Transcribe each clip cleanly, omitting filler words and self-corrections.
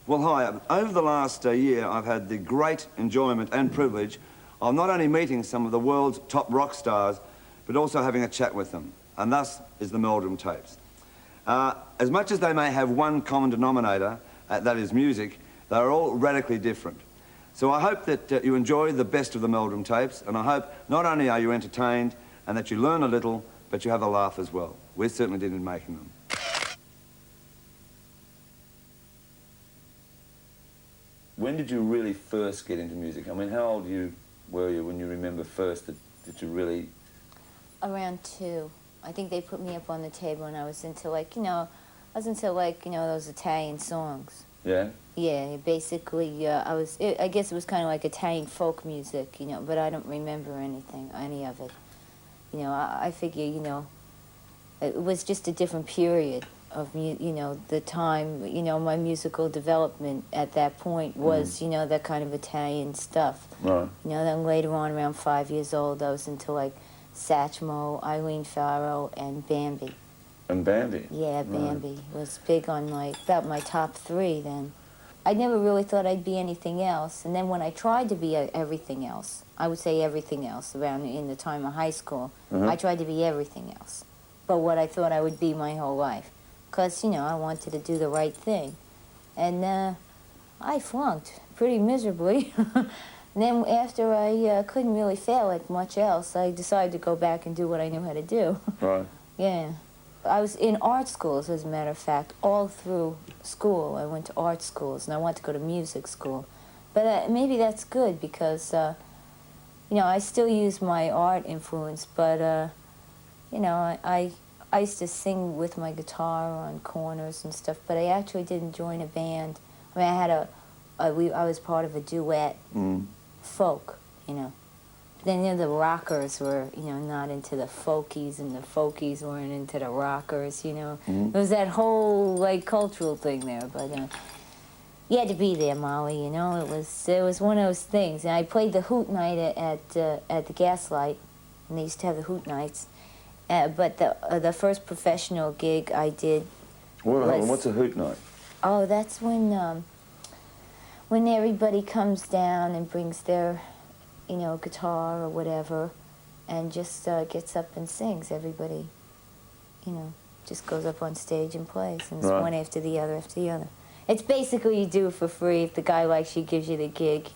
Well, hi. Over the last year, I've had the great enjoyment and privilege of not only meeting some of the world's top rock stars, but also having a chat with them. And thus is the Meldrum Tapes. As much as they may have one common denominator, that is music, they're all radically different. So I hope that you enjoy the best of the Meldrum Tapes, and I hope not only are you entertained and that you learn a little, but you have a laugh as well. We certainly did in making them. When did you really first get into music? I mean, how old were you when you remember first that you really... Around 2. I think they put me up on the table and I was into those Italian songs. Yeah? Yeah, basically, I guess it was kind of like Italian folk music, but I don't remember any of it. I figure, it was just a different period of, the time, my musical development at that point was, that kind of Italian stuff. Right. Then later on, around 5 years old, I was into, like, Satchmo, Eileen Farrow, and Bambi. And Bambi? Yeah, Bambi was big on, about my top 3 then. I never really thought I'd be anything else, and then when I tried to be everything else, I would say everything else, around in the time of high school, I tried to be everything else, but what I thought I would be my whole life. Because, I wanted to do the right thing. And I flunked pretty miserably. And then after I couldn't really fail at much else, I decided to go back and do what I knew how to do. Right. Yeah. I was in art schools, as a matter of fact, all through school. I went to art schools, and I wanted to go to music school. But maybe that's good because, I still use my art influence, but, I used to sing with my guitar on corners and stuff, but I actually didn't join a band. I mean, I was part of a duet, folk, Then, the rockers were, not into the folkies, and the folkies weren't into the rockers, It was that whole, cultural thing there, but you had to be there, Molly, It was one of those things. And I played the hoot night at the Gaslight, and they used to have the hoot nights. But the first professional gig I did was... What's a hoot night? Oh, that's when everybody comes down and brings their, guitar or whatever, and just gets up and sings. Everybody, just goes up on stage and plays, and it's one after the other after the other. It's basically you do it for free. If the guy likes you, gives you the gig,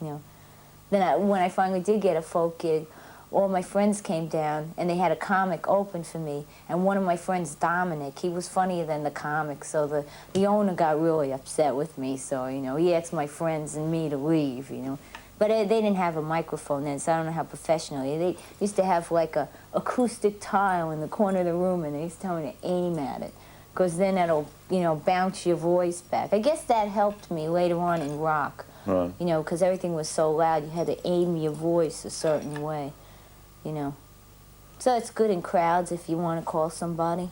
Then when I finally did get a folk gig, all my friends came down, and they had a comic open for me. And one of my friends, Dominic, he was funnier than the comic, so the owner got really upset with me. So, he asked my friends and me to leave, But they didn't have a microphone then, so I don't know how professional. They used to have, like, a acoustic tile in the corner of the room, and they used to tell me to aim at it, because then it'll, bounce your voice back. I guess that helped me later on in rock, right. Because everything was so loud, you had to aim your voice a certain way. So it's good in crowds if you want to call somebody.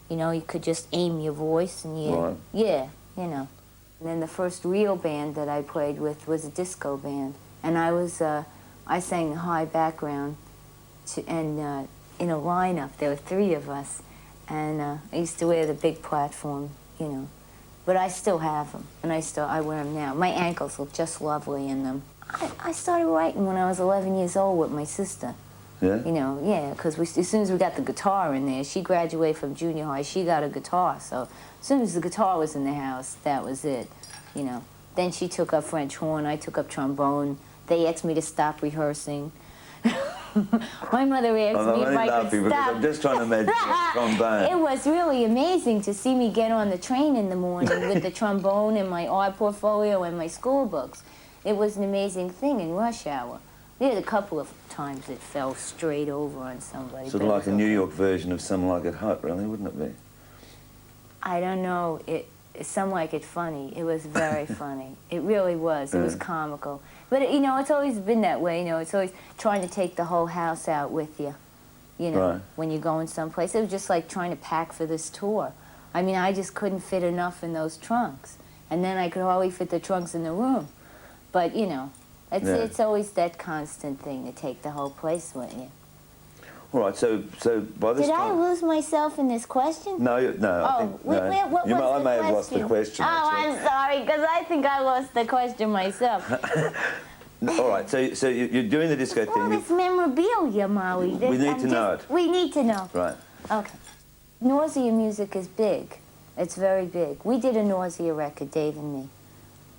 You could just aim your voice and right. Yeah, And then the first real band that I played with was a disco band. And I sang high background, and in a lineup, there were 3 of us. And I used to wear the big platform, But I still have them, and I wear them now. My ankles look just lovely in them. I started writing when I was 11 years old with my sister. Yeah? Because as soon as we got the guitar in there, she graduated from junior high, she got a guitar. So as soon as the guitar was in the house, that was it, Then she took up French horn, I took up trombone. They asked me to stop rehearsing. My mother asked me if I could stop. I'm just trying to imagine trombone. It was really amazing to see me get on the train in the morning with the trombone and my art portfolio and my school books. It was an amazing thing in rush hour. There had a couple of times it fell straight over on somebody. Sort of like a New York version of Some Like It Hot, really, wouldn't it be? I don't know. Some Like It Funny. It was very funny. It really was. It was comical. But, it's always been that way. It's always trying to take the whole house out with you, Right. when you're going someplace. It was just like trying to pack for this tour. I mean, I just couldn't fit enough in those trunks. And then I could hardly fit the trunks in the room. But, it's always that constant thing to take the whole place with you. All right, so by this Did I time... lose myself in this question? No, no, I Oh, think... wait, no. what was I the may have lost the question, Oh, actually. I'm sorry, because I think I lost the question myself. All right, so you're doing the disco All thing. this memorabilia, Maui. We need to know it. We need to know. Right. Okay. Nausea music is big. It's very big. We did a Nausea record, Dave and me.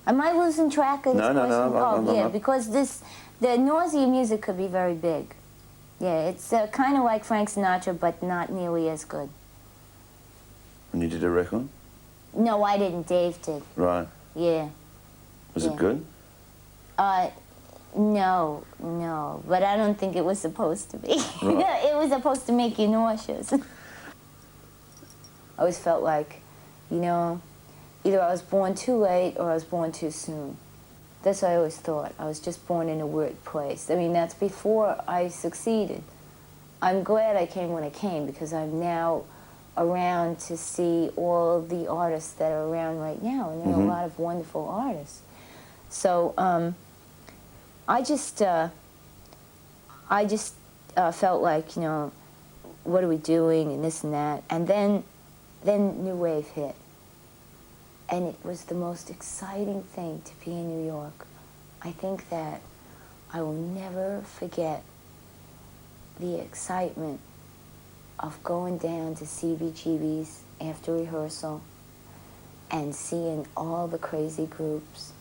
Am I losing track of this No, question? no, yeah, no. because the Nausea music could be very big. Yeah, it's kind of like Frank Sinatra, but not nearly as good. And you did a record? No, I didn't. Dave did. Right. Yeah. Was it good? No, but I don't think it was supposed to be. Right. It was supposed to make you nauseous. I always felt like, you know, either I was born too late or I was born too soon. That's what I always thought. I was just born in a weird place. I mean, that's before I succeeded. I'm glad I came when I came because I'm now around to see all the artists that are around right now, and there are a lot of wonderful artists. So I just felt like, you know, what are we doing and this and that, and then New Wave hit. And it was the most exciting thing to be in New York. I think that I will never forget the excitement of going down to CBGB's after rehearsal and seeing all the crazy groups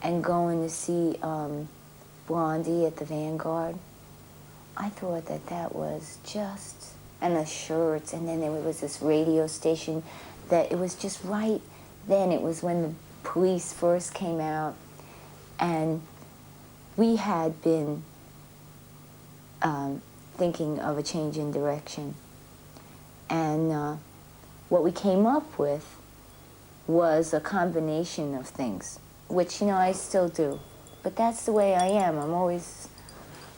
and going to see Blondie at the Vanguard. I thought that was just, and the shirts, and then there was this radio station that it was just right. Then it was when the Police first came out, and we had been thinking of a change in direction. And what we came up with was a combination of things, which, you know, I still do. But that's the way I am. I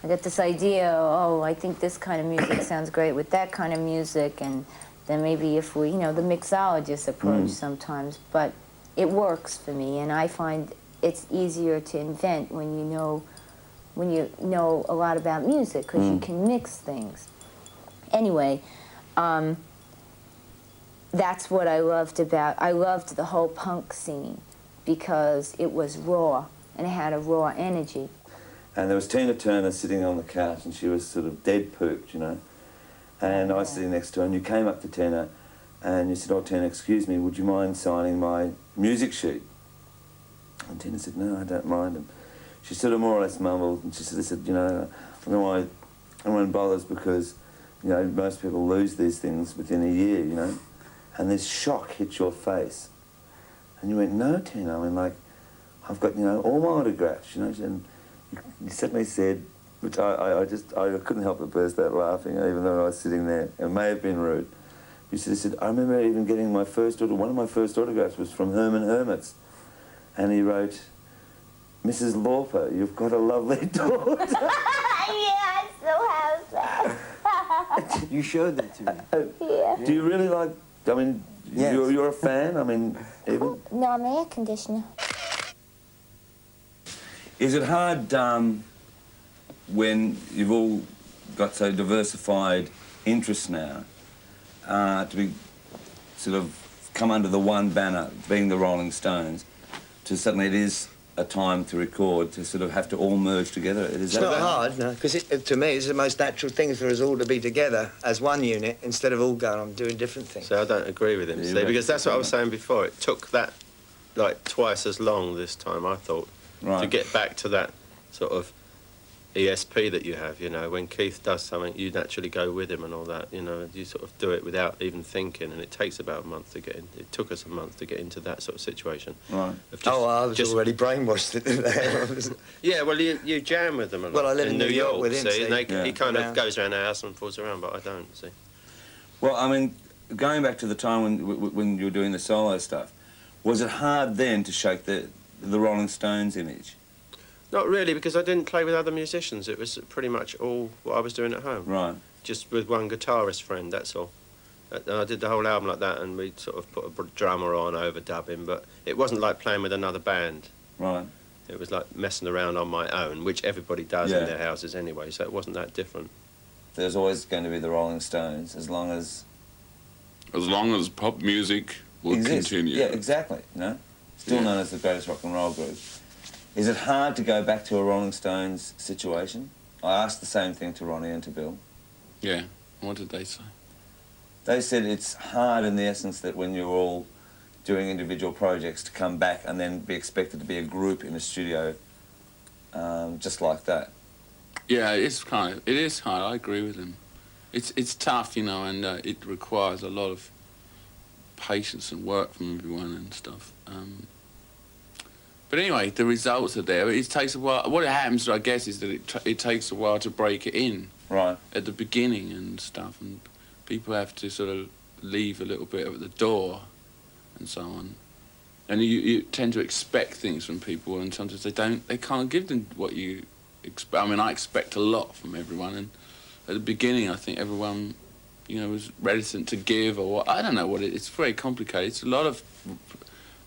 got this idea, oh, I think this kind of music sounds great with that kind of music, and then maybe if we, you know, the mixologist approach sometimes, but it works for me, and I find it's easier to invent when you know a lot about music, because you can mix things. Anyway, that's what I loved I loved the whole punk scene, because it was raw, and it had a raw energy. And there was Tina Turner sitting on the couch, and she was sort of dead pooped, you know. And I was sitting next to her, and you came up to Tina, and you said, oh, Tina, excuse me, would you mind signing my music sheet? And Tina said, no, I don't mind. And she sort of more or less mumbled, and she said, you know, I don't know why anyone bothers, because, you know, most people lose these things within a year, you know. And this shock hit your face. And you went, no, Tina, I mean, like, I've got, you know, all my autographs, you know. And you suddenly said, which I couldn't help but burst out laughing, even though I was sitting there. It may have been rude. You said, I remember even getting one of my first autographs was from Herman Hermits. And he wrote, Mrs. Lauper, you've got a lovely daughter. Yeah, I still have that. You showed that to me. Yeah. Do you really like, I mean, yes. you're a fan? I mean, even... No, I'm an air conditioner. Is it hard when you've all got so diversified interests now to be sort of come under the one banner, being the Rolling Stones, to suddenly it is a time to record, to sort of have to all merge together? It's not hard, no, because to me it's the most natural thing for us all to be together as one unit instead of all going on doing different things. So I don't agree with him, see, because that's what I was saying before. It took that, like, twice as long this time, I thought, to get back to that sort of ESP that you have, you know. When Keith does something, you naturally go with him and all that, you know. You sort of do it without even thinking, and it takes about a month to get in. It took us a month to get into that sort of situation. Right. I was already brainwashed. Yeah, well, you jam with them a lot. Well, I live in New York with him, see, and he kind Yeah. of goes around the house and falls around, but I don't, see. Well, I mean, going back to the time when you were doing the solo stuff, was it hard then to shake the Rolling Stones image? Not really, because I didn't play with other musicians. It was pretty much all what I was doing at home. Right. Just with one guitarist friend, that's all. And I did the whole album like that, and we sort of put a drummer on, overdubbing, but it wasn't like playing with another band. Right. It was like messing around on my own, which everybody does in their houses anyway, so it wasn't that different. there's always going to be the Rolling Stones as long as... As long as pop music will continue. Yeah, exactly, you know? Still known as the greatest rock and roll group. Is it hard to go back to a Rolling Stones situation? I asked the same thing to Ronnie and to Bill. Yeah. What did they say? They said it's hard in the essence that when you're all doing individual projects to come back and then be expected to be a group in a studio just like that. Yeah, it is hard. I agree with them. It's tough, you know, and it requires a lot of patience and work from everyone and stuff. But anyway, the results are there. It takes a while. What happens, I guess, is that it takes a while to break it in. Right. At the beginning and stuff, and people have to sort of leave a little bit at the door and so on. And you tend to expect things from people, and sometimes they can't give them what you expect. I mean, I expect a lot from everyone, and at the beginning I think everyone, you know, was reticent to give, or what, I don't know what it's very complicated. It's a lot of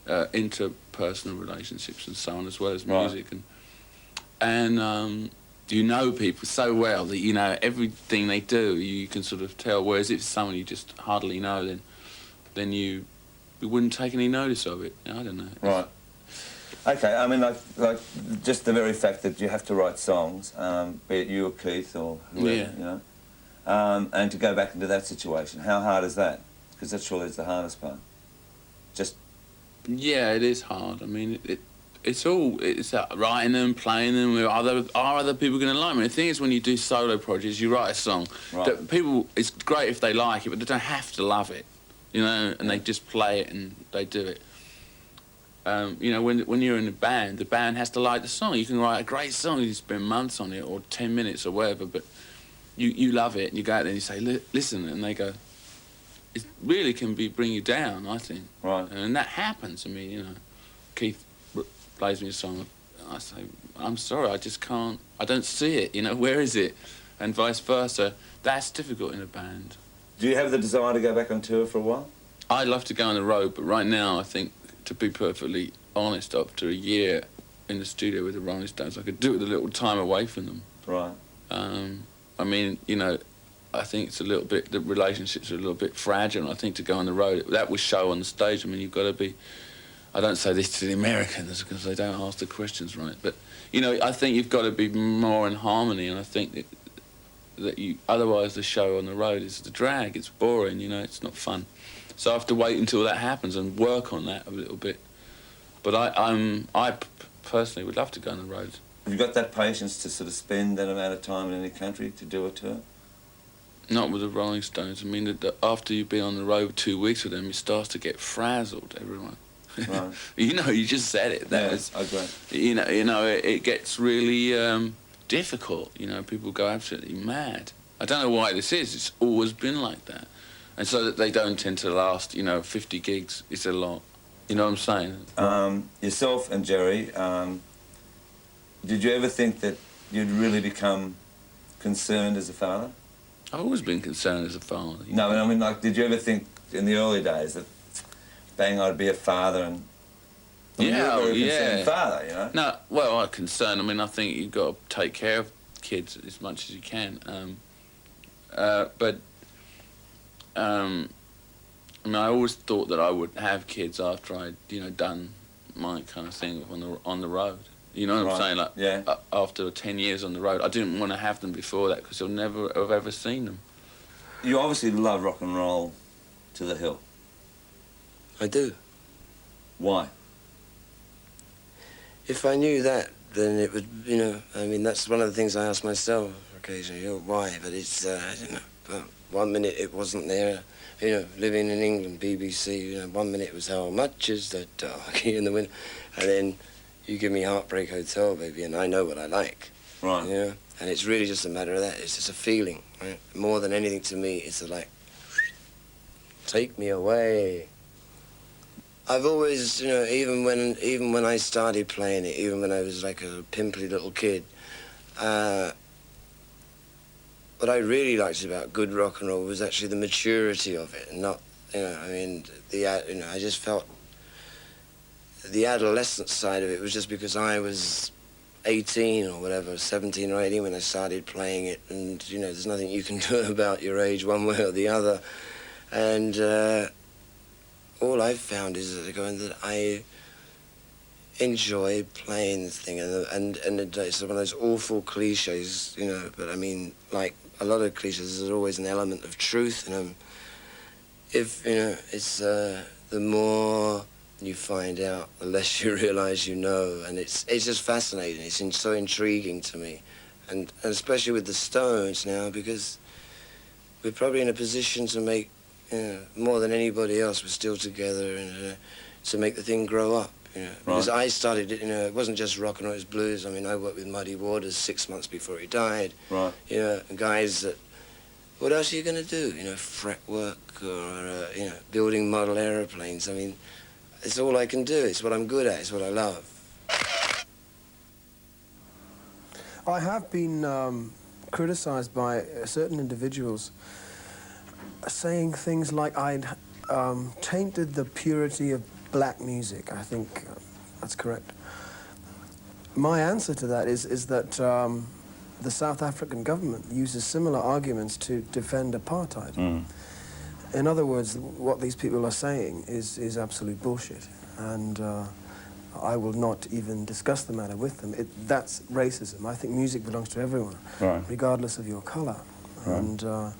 interpersonal relationships and so on, as well as music. Right. And you know people so well that you know everything they do, you can sort of tell, whereas if it's someone you just hardly know, then you wouldn't take any notice of it. I don't know. Right. Okay, I mean, like just the very fact that you have to write songs, be it you or Keith or whoever, you know, and to go back into that situation, how hard is that? Because that surely is the hardest part. Just... Yeah, it is hard. I mean, it's writing them, playing them. Are other people going to like me? The thing is, when you do solo projects, you write a song. Right. That people, it's great if they like it, but they don't have to love it, you know. And they just play it and they do it. You know, when you're in a band, the band has to like the song. You can write a great song, you spend months on it, or 10 minutes or whatever, but you love it, and you go out there and you say, listen, and they go, it really can bring you down, I think. Right. And that happens. I mean, you know, Keith plays me a song, I say, I'm sorry, I just can't, I don't see it, you know, where is it? And vice versa. That's difficult in a band. Do you have the desire to go back on tour for a while? I'd love to go on the road, but right now I think, to be perfectly honest, after a year in the studio with the Rolling Stones, I could do it with a little time away from them. Right. I mean, you know, I think it's a little bit, the relationships are a little bit fragile, and I think to go on the road, that will show on the stage. I mean, you've got to be, I don't say this to the Americans because they don't ask the questions right, but, you know, I think you've got to be more in harmony, and I think that you, otherwise the show on the road is the drag, it's boring, you know, it's not fun. So I have to wait until that happens and work on that a little bit. But I personally would love to go on the road. Have you got that patience to sort of spend that amount of time in any country to do a tour? Not with the Rolling Stones. I mean, after you've been on the road 2 weeks with them, it starts to get frazzled, everyone. Right. You know, you just said it. That was, I agree. You know, it gets really difficult. You know, people go absolutely mad. I don't know why this is. It's always been like that. And so that they don't tend to last, you know, 50 gigs is a lot. You know what I'm saying? Yourself and Jerry, did you ever think that you'd really become concerned as a father? I've always been concerned as a father. No, I mean, like, did you ever think in the early days that, bang, I'd be a father and... Yeah, you were a yeah. concerned father, you know? No, well, I'm concerned. I mean, I think you've got to take care of kids as much as you can. But... I mean, I always thought that I would have kids after I'd, you know, done my kind of thing on the road. You know what I'm saying? Like, yeah. After 10 years on the road, I didn't want to have them before that because I'll never have ever seen them. You obviously love rock and roll to the hill. I do. Why? If I knew that, then it would, you know, I mean, that's one of the things I ask myself occasionally, you know, why? But it's, I don't know, well, 1 minute it wasn't there, you know, living in England, BBC, you know, 1 minute it was how much is that dog in the winter, and then you give me Heartbreak Hotel, baby, and I know what I like. Right. You know, and it's really just a matter of that. It's just a feeling, right? More than anything to me, it's like, take me away. I've always, you know, even when I started playing it, even when I was like a pimply little kid, what I really liked about good rock and roll was actually the maturity of it, and not, you know, I mean, you know, I just felt the adolescent side of it was just because I was 18 or whatever, 17 or 18 when I started playing it, and you know, there's nothing you can do about your age one way or the other. And all I've found is that I enjoy playing this thing, and it's one of those awful cliches, you know, but I mean, like a lot of cliches, there's always an element of truth in them. If, you know, it's the more you find out, the less you realise you know, and it's just fascinating. It's so intriguing to me, and especially with the Stones now, because we're probably in a position to make, you know, more than anybody else. We're still together, and to make the thing grow up. You know, because I started it, you know, it wasn't just rock and roll, it was blues. I mean, I worked with Muddy Waters 6 months before he died. Right. You know, guys that, what else are you going to do? You know, fret work or, you know, building model aeroplanes. I mean, it's all I can do. It's what I'm good at. It's what I love. I have been criticised by certain individuals saying things like I'd tainted the purity of black music. I think that's correct. My answer to that is that the South African government uses similar arguments to defend apartheid. Mm. In other words, what these people are saying is absolute bullshit, and I will not even discuss the matter with them. That's racism. I think music belongs to everyone, right, regardless of your colour. Right. And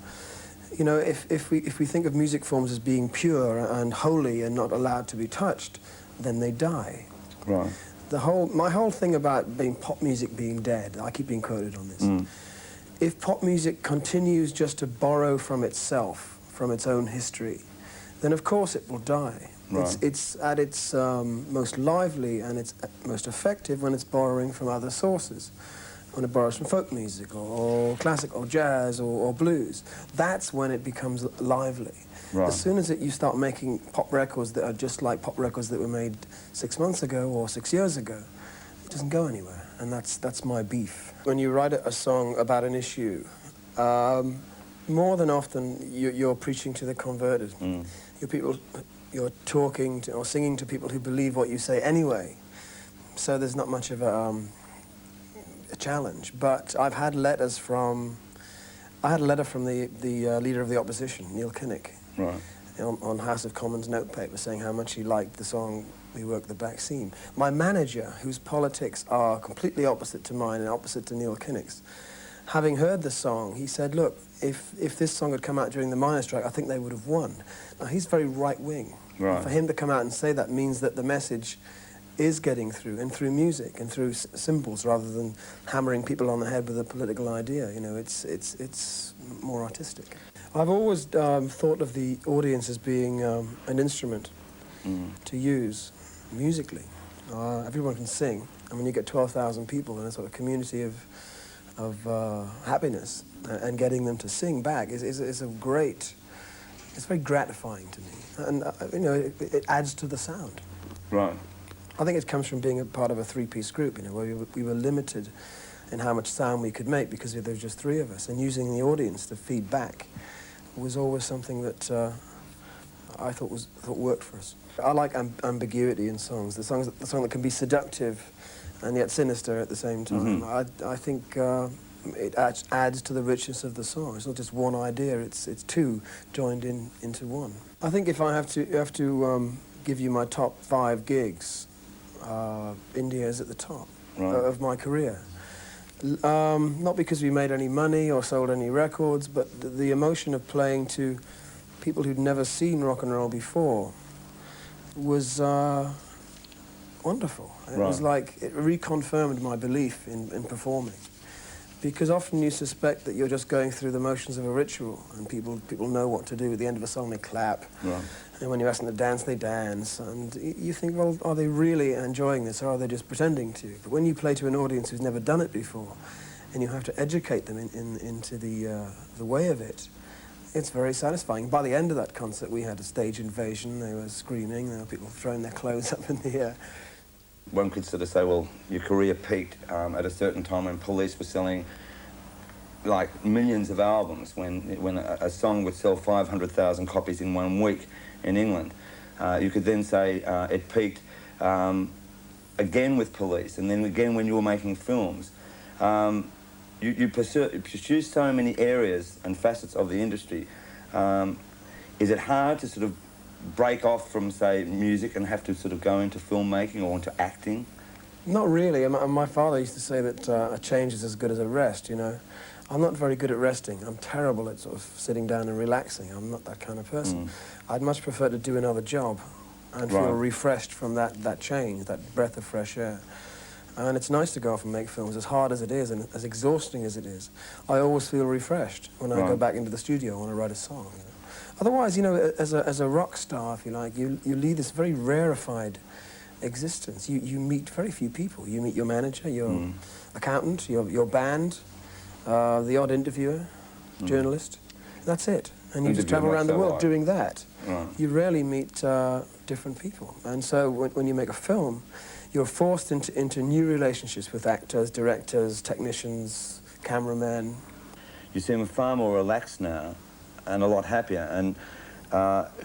you know, if we think of music forms as being pure and holy and not allowed to be touched, then they die. Right. My whole thing about pop music being dead, I keep being quoted on this. Mm. If pop music continues just to borrow from itself, from its own history, then of course it will die. Right. It's at its most lively and it's most effective when it's borrowing from other sources. When it borrows from folk music or classic or jazz or blues, that's when it becomes lively. Right. As soon as you start making pop records that are just like pop records that were made 6 months ago or 6 years ago, it doesn't go anywhere, and that's my beef. When you write a song about an issue, more than often you're preaching to the converted. Mm. You're talking to, or singing to people who believe what you say anyway, so there's not much of a challenge. But I've had letters from, I had a letter from the leader of the opposition, Neil Kinnock, right, on House of Commons notepaper, saying how much he liked the song We Work the Back Scene. My manager, whose politics are completely opposite to mine and opposite to Neil Kinnock's, having heard the song, he said, look, if this song had come out during the miners' strike, I think they would have won. Now, he's very right-wing. Right. For him to come out and say that means that the message is getting through, and through music, and through symbols, rather than hammering people on the head with a political idea. You know, it's more artistic. I've always thought of the audience as being an instrument to use musically. Everyone can sing, and when you get 12,000 people in a sort of community of happiness, and getting them to sing back is a great, it's very gratifying to me, and you know, it adds to the sound. right. I think it comes from being a part of a three-piece group, you know, where we were limited in how much sound we could make because there were just three of us, and using the audience to feed back was always something that I thought worked for us. I like ambiguity in songs. The song that can be seductive and yet sinister at the same time. Mm-hmm. I think it adds to the richness of the song. It's not just one idea; it's two joined into one. I think if I have to give you my top 5 gigs, India is at the top of my career. Not because we made any money or sold any records, but the emotion of playing to people who'd never seen rock and roll before was wonderful. It was like, it reconfirmed my belief in performing. Because often you suspect that you're just going through the motions of a ritual, and people know what to do. At the end of a song, they clap. Right. And when you ask them to dance, they dance. And you think, well, are they really enjoying this, or are they just pretending to? But when you play to an audience who's never done it before, and you have to educate them into the way of it, it's very satisfying. By the end of that concert, we had a stage invasion. They were screaming. There were people throwing their clothes up in the air. One could sort of say, well, your career peaked at a certain time when Police were selling like millions of albums, when a song would sell 500,000 copies in 1 week in England. You could then say it peaked again with Police, and then again when you were making films. You pursue so many areas and facets of the industry. Is it hard to sort of break off from, say, music and have to sort of go into filmmaking or into acting? Not really. My father used to say that a change is as good as a rest, you know. I'm not very good at resting. I'm terrible at sort of sitting down and relaxing. I'm not that kind of person. I'd much prefer to do another job and feel refreshed from that change, that breath of fresh air. And it's nice to go off and make films, as hard as it is and as exhausting as it is. I always feel refreshed when I go back into the studio when I write a song. You know? Otherwise, you know, as a rock star, if you like, you lead this very rarefied existence. You meet very few people. You meet your manager, your accountant, your band, the odd interviewer, journalist. That's it. And you just travel around the world doing that. You rarely meet different people. And so when you make a film, you're forced into new relationships with actors, directors, technicians, cameramen. You seem far more relaxed now and a lot happier. And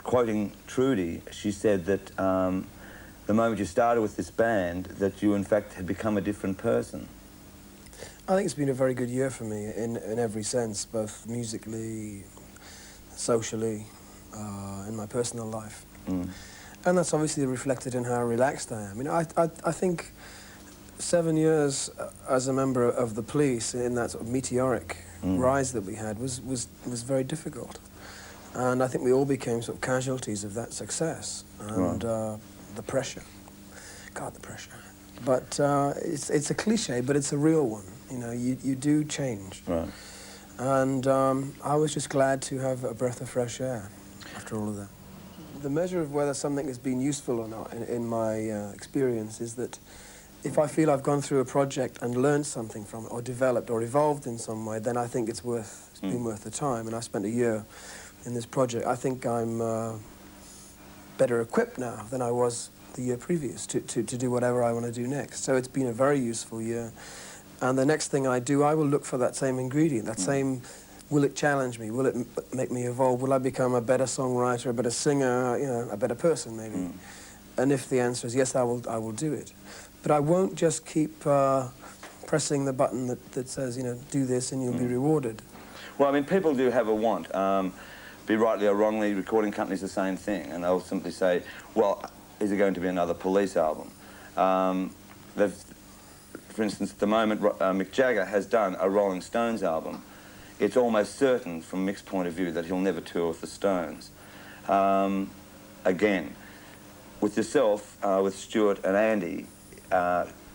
quoting Trudy, she said that the moment you started with this band, that you in fact had become a different person. I think it's been a very good year for me in every sense, both musically, socially, in my personal life. And that's obviously reflected in how relaxed I am. You know, I think 7 years as a member of the Police in that sort of meteoric rise that we had was very difficult. And I think we all became sort of casualties of that success and the pressure. God, the pressure. But it's a cliche, but it's a real one. You know, you do change. And I was just glad to have a breath of fresh air after all of that. The measure of whether something has been useful or not in my experience is that if I feel I've gone through a project and learned something from it, or developed or evolved in some way, then I think it's been worth the time. And I spent a year in this project. I think I'm better equipped now than I was the year previous to do whatever I want to do next. So it's been a very useful year. And the next thing I do, I will look for that same ingredient, that same... Will it challenge me? Will it make me evolve? Will I become a better songwriter, a better singer, you know, a better person, maybe? And if the answer is yes, I will do it. But I won't just keep pressing the button that says, you know, do this and you'll be rewarded. Well, I mean, people do have a want. Be rightly or wrongly, recording companies the same thing, and they'll simply say, well, is there going to be another Police album? For instance, at the moment, Mick Jagger has done a Rolling Stones album. It's almost certain, from Mick's point of view, that he'll never tour with the Stones. Again, with yourself, with Stuart and Andy,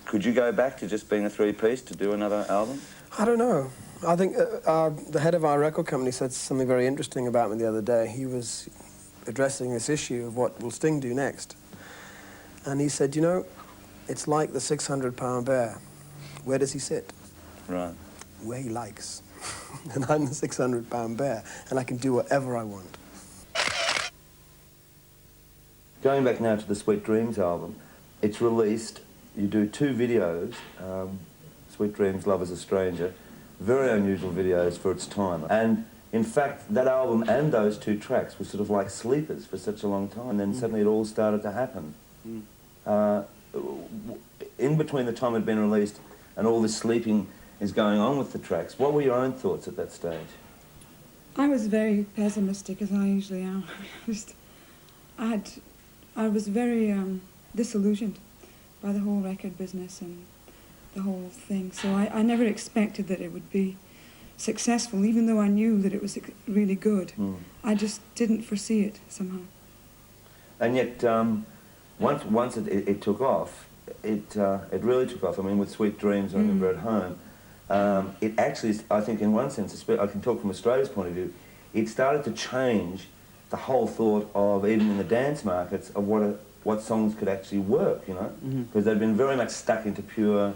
could you go back to just being a three-piece to do another album? I don't know. I think the head of our record company said something very interesting about me the other day. He was addressing this issue of what will Sting do next. And he said, you know, it's like the 600-pound bear. Where does he sit? Right. Where he likes. And I'm the 600-pound bear, and I can do whatever I want. Going back now to the Sweet Dreams album, it's released, you do 2 videos, Sweet Dreams, Love is a Stranger, very unusual videos for its time. And in fact, that album and those 2 tracks were sort of like sleepers for such a long time, and then suddenly it all started to happen. In between the time it had been released and all this sleeping is going on with the tracks, what were your own thoughts at that stage? I was very pessimistic, as I usually am. I was very disillusioned by the whole record business and the whole thing. So I never expected that it would be successful, even though I knew that it was really good. I just didn't foresee it somehow. And yet, once it took off, it really took off. I mean, with Sweet Dreams, I remember at home, it actually, I think in one sense, I can talk from Australia's point of view, it started to change the whole thought of, even in the dance markets, of what songs could actually work, you know? Because they'd been very much stuck into pure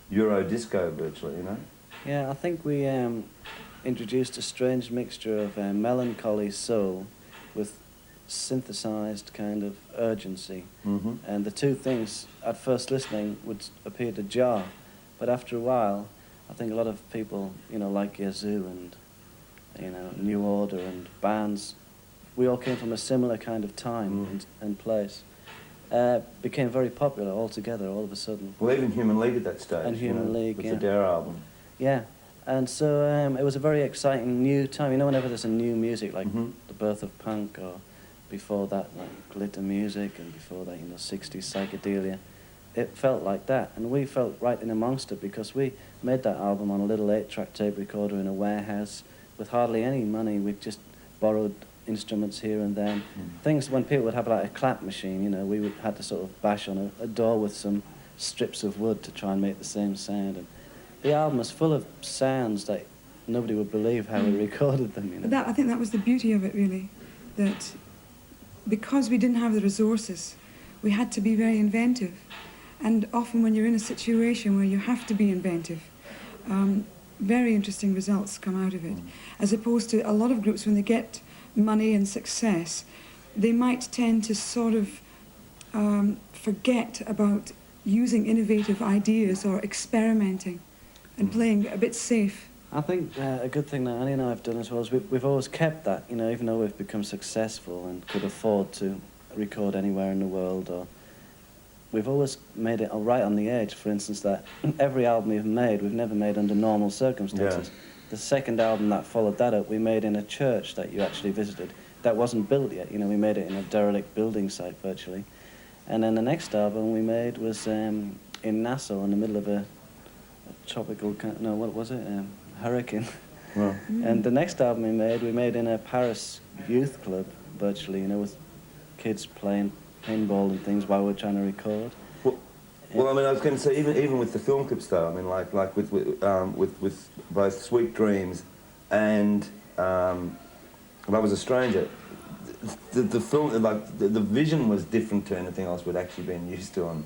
Euro disco virtually, you know? Yeah, I think we introduced a strange mixture of melancholy soul with synthesized kind of urgency. And the 2 things, at first listening, would appear to jar. But after a while, I think a lot of people, you know, like Yazoo and, you know, New Order and bands, we all came from a similar kind of time and place. became very popular altogether all of a sudden. Well, even Human League at that stage. And Human League, with yeah. the Dare album. Yeah, and so it was a very exciting new time. You know, whenever there's a new music, like the birth of punk, or before that, like glitter music, and before that, you know, 60s psychedelia, it felt like that. And we felt right in amongst it because we made that album on a little 8-track tape recorder in a warehouse with hardly any money. We just borrowed instruments here and then. Things when people would have like a clap machine, you know, we had to sort of bash on a door with some strips of wood to try and make the same sound. And the album was full of sounds that nobody would believe how we recorded them, you know. I think that was the beauty of it, really, that because we didn't have the resources, we had to be very inventive. And often when you're in a situation where you have to be inventive, very interesting results come out of it. As opposed to a lot of groups, when they get money and success, they might tend to sort of forget about using innovative ideas or experimenting and playing a bit safe. I think a good thing that Annie and I have done as well is we've always kept that, you know, even though we've become successful and could afford to record anywhere in the world, or we've always made it right on the edge. For instance, that every album we've never made under normal circumstances. Yeah. The second album that followed that up, we made in a church that you actually visited. That wasn't built yet, you know, we made it in a derelict building site virtually. And then the next album we made was in Nassau in the middle of a tropical, no, what was it? Hurricane. Well. And the next album we made in a Paris youth club virtually, you know, with kids playing pinball and things while we're trying to record. Well, I mean, I was going to say, even with the film clips, though, I mean, like with both Sweet Dreams and Love Was a Stranger, the film, like, the vision was different to anything else we'd actually been used to on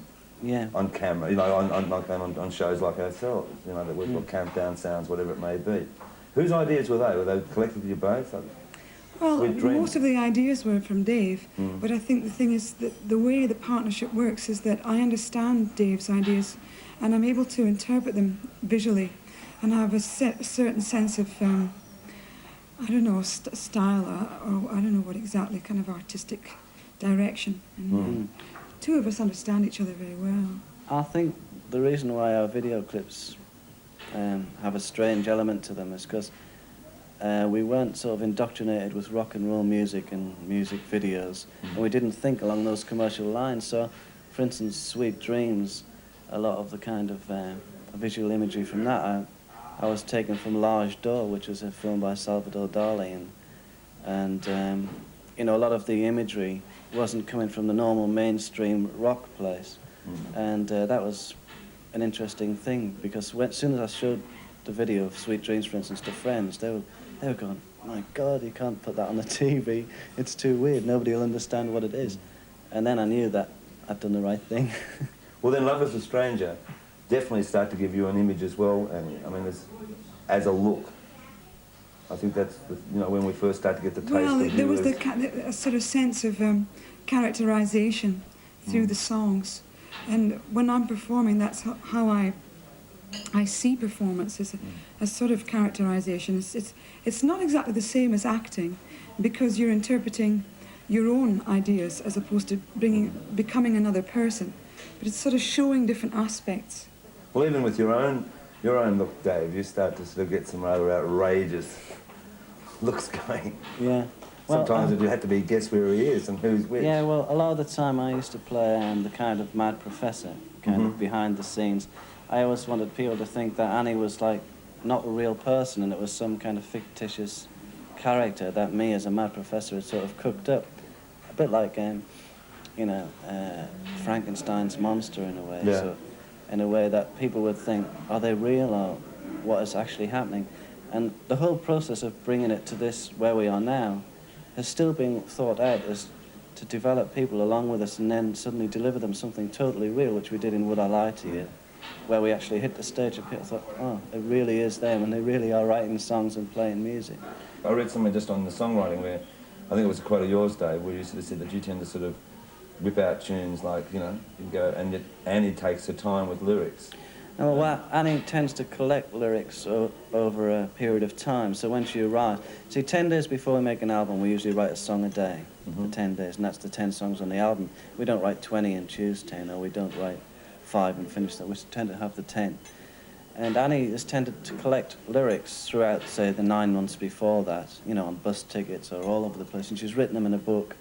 camera, you know, on shows like ourselves, you know, that we've got countdown sounds, whatever it may be. Whose ideas were they? Were they collectively both? Well, most of the ideas were from Dave, but I think the thing is that the way the partnership works is that I understand Dave's ideas and I'm able to interpret them visually and have a certain sense of, I don't know, style, or I don't know what exactly, kind of artistic direction. And two of us understand each other very well. I think the reason why our video clips have a strange element to them is because we weren't sort of indoctrinated with rock and roll music and music videos, and we didn't think along those commercial lines. So, for instance, Sweet Dreams, a lot of the kind of visual imagery from that I was taken from L'Age d'Or, which was a film by Salvador Dali, and you know, a lot of the imagery wasn't coming from the normal mainstream rock place, and that was an interesting thing, because as soon as I showed the video of Sweet Dreams, for instance, to friends, they were going, my God, you can't put that on the TV. It's too weird. Nobody will understand what it is. And then I knew that I'd done the right thing. Well, then Love Is a Stranger definitely started to give you an image as well, and I mean, as a look. I think that's, you know, when we first started to get the taste of you. There was a sort of sense of characterization through the songs. And when I'm performing, that's how I see performance, as a sort of characterization. It's not exactly the same as acting, because you're interpreting your own ideas as opposed to becoming another person. But it's sort of showing different aspects. Well, even with your own look, Dave, you start to sort of get some rather outrageous looks going. Yeah. Well, sometimes you had to be guess where he is and who's which. Yeah, well, a lot of the time I used to play the kind of mad professor, kind of behind the scenes. I always wanted people to think that Annie was like not a real person and it was some kind of fictitious character that me as a mad professor had sort of cooked up. A bit like, you know, Frankenstein's monster in a way. Yeah. So, in a way that people would think, are they real or what is actually happening? And the whole process of bringing it to this, where we are now, has still been thought out as to develop people along with us and then suddenly deliver them something totally real, which we did in Would I Lie to You, where we actually hit the stage and people thought, oh, it really is them and they really are writing songs and playing music. I read something just on the songwriting where, I think it was a quote of yours, Dave, where you sort of said that you tend to sort of whip out tunes like, you know, you go, and yet Annie takes her time with lyrics. No, well, Annie tends to collect lyrics over a period of time. So when she arrives, see, 10 days before we make an album, we usually write a song a day for 10 days, and that's the 10 songs on the album. We don't write 20 and choose 10, or we don't write 5 and finish that. We tend to have the 10. And Annie has tended to collect lyrics throughout, say, the 9 months before that, you know, on bus tickets or all over the place, and she's written them in a book.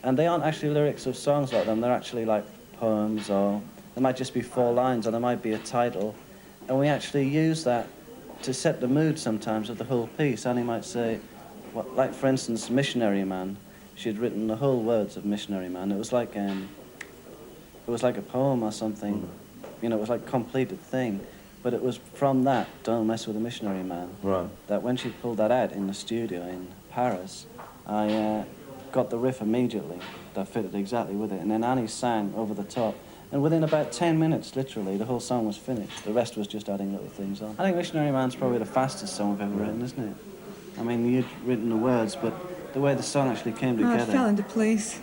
And they aren't actually lyrics of songs like them, they're actually like poems, or there might just be 4 lines, or there might be a title. And we actually use that to set the mood sometimes of the whole piece. Annie might say, well, like for instance, Missionary Man. She'd written the whole words of Missionary Man. It was like a poem or something. You know, it was like a completed thing. But it was from that, Don't Mess with a Missionary Man, right, that when she pulled that out in the studio in Paris, I got the riff immediately that fitted exactly with it. And then Annie sang over the top. And within about 10 minutes, literally, the whole song was finished. The rest was just adding little things on. I think Missionary Man's probably the fastest song I've ever written, isn't it? I mean, you'd written the words, but the way the song actually came together... It fell into place.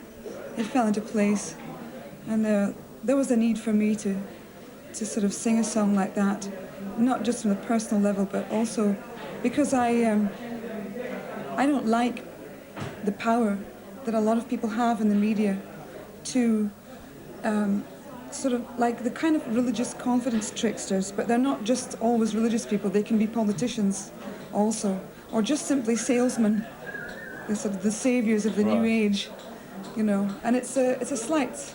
It fell into place. And there was a need for me to sort of sing a song like that, not just from a personal level, but also because I don't like the power that a lot of people have in the media to sort of like the kind of religious confidence tricksters, but they're not just always religious people, they can be politicians also, or just simply salesmen, the sort of the saviors of the new age, you know, and it's a slight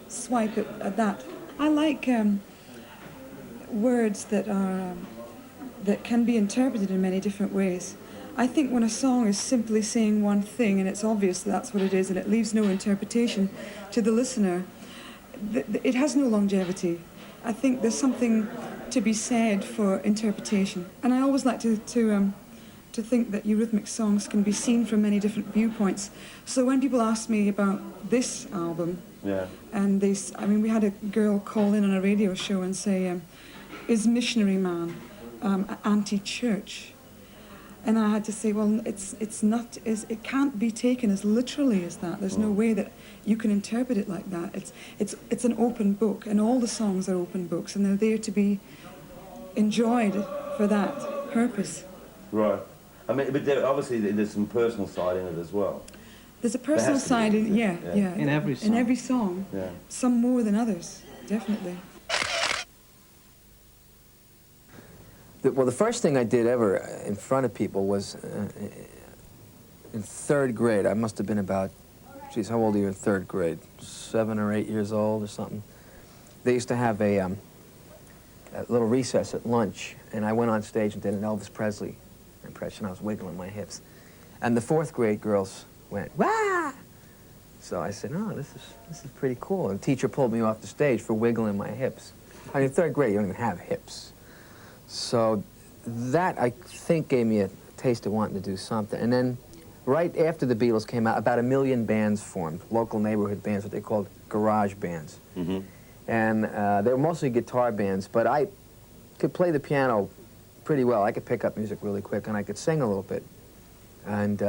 swipe at that. I like words that are that can be interpreted in many different ways. I think when a song is simply saying one thing and it's obvious that's what it is and it leaves no interpretation to the listener, it has no longevity. I think there's something to be said for interpretation. And I always like to think that eurythmic songs can be seen from many different viewpoints. So when people ask me about this album, and I mean, we had a girl call in on a radio show and say, is Missionary Man anti-church? And I had to say, well, it's not, it can't be taken as literally as that. There's no way that you can interpret it like that. It's an open book, and all the songs are open books, and they're there to be enjoyed for that purpose. Right. I mean, but obviously there's some personal side in it as well. There's a personal side, yeah. In every song. In every song. Yeah. Some more than others, definitely. Well, the first thing I did ever in front of people was in 3rd grade. I must have been about, geez, how old are you in 3rd grade? 7 or 8 years old or something. They used to have a little recess at lunch, and I went on stage and did an Elvis Presley impression. I was wiggling my hips. And the 4th grade girls went, "Wah!" So I said, oh, this is pretty cool. And the teacher pulled me off the stage for wiggling my hips. I mean, in 3rd grade, you don't even have hips. So that, I think, gave me a taste of wanting to do something. And then right after the Beatles came out, about 1 million bands formed, local neighborhood bands, what they called garage bands. And they were mostly guitar bands, but I could play the piano pretty well. I could pick up music really quick, and I could sing a little bit. And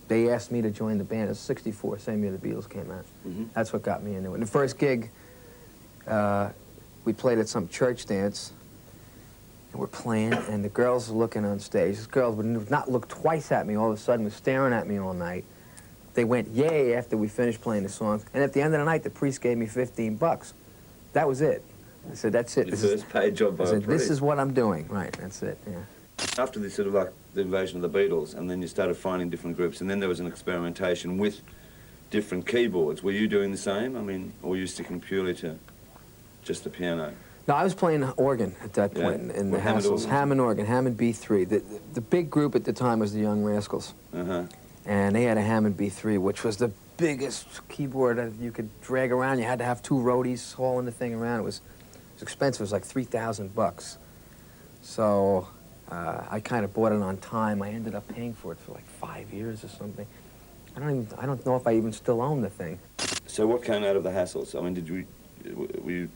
they asked me to join the band. It was '64, same year the Beatles came out. That's what got me into it. And the first gig, we played at some church dance, and we're playing, and the girls were looking on stage. These girls would not look twice at me, all of a sudden, were staring at me all night. They went, yay, after we finished playing the song. And at the end of the night, the priest gave me 15 bucks. That was it. I said, that's it. Your first paid job by a priest. This is what I'm doing. Right, that's it, yeah. After the sort of like the invasion of the Beatles, and then you started finding different groups, and then there was an experimentation with different keyboards. Were you doing the same? I mean, or were you sticking purely to just the piano? No, I was playing organ at that point in the Hassels. Hammond organ, Hammond B3. The big group at the time was the Young Rascals. And they had a Hammond B3, which was the biggest keyboard that you could drag around. You had to have 2 roadies hauling the thing around. It was expensive. It was like $3,000. So I kind of bought it on time. I ended up paying for it for like 5 years or something. I don't know if I even still own the thing. So what came out of the Hassels? I mean, were you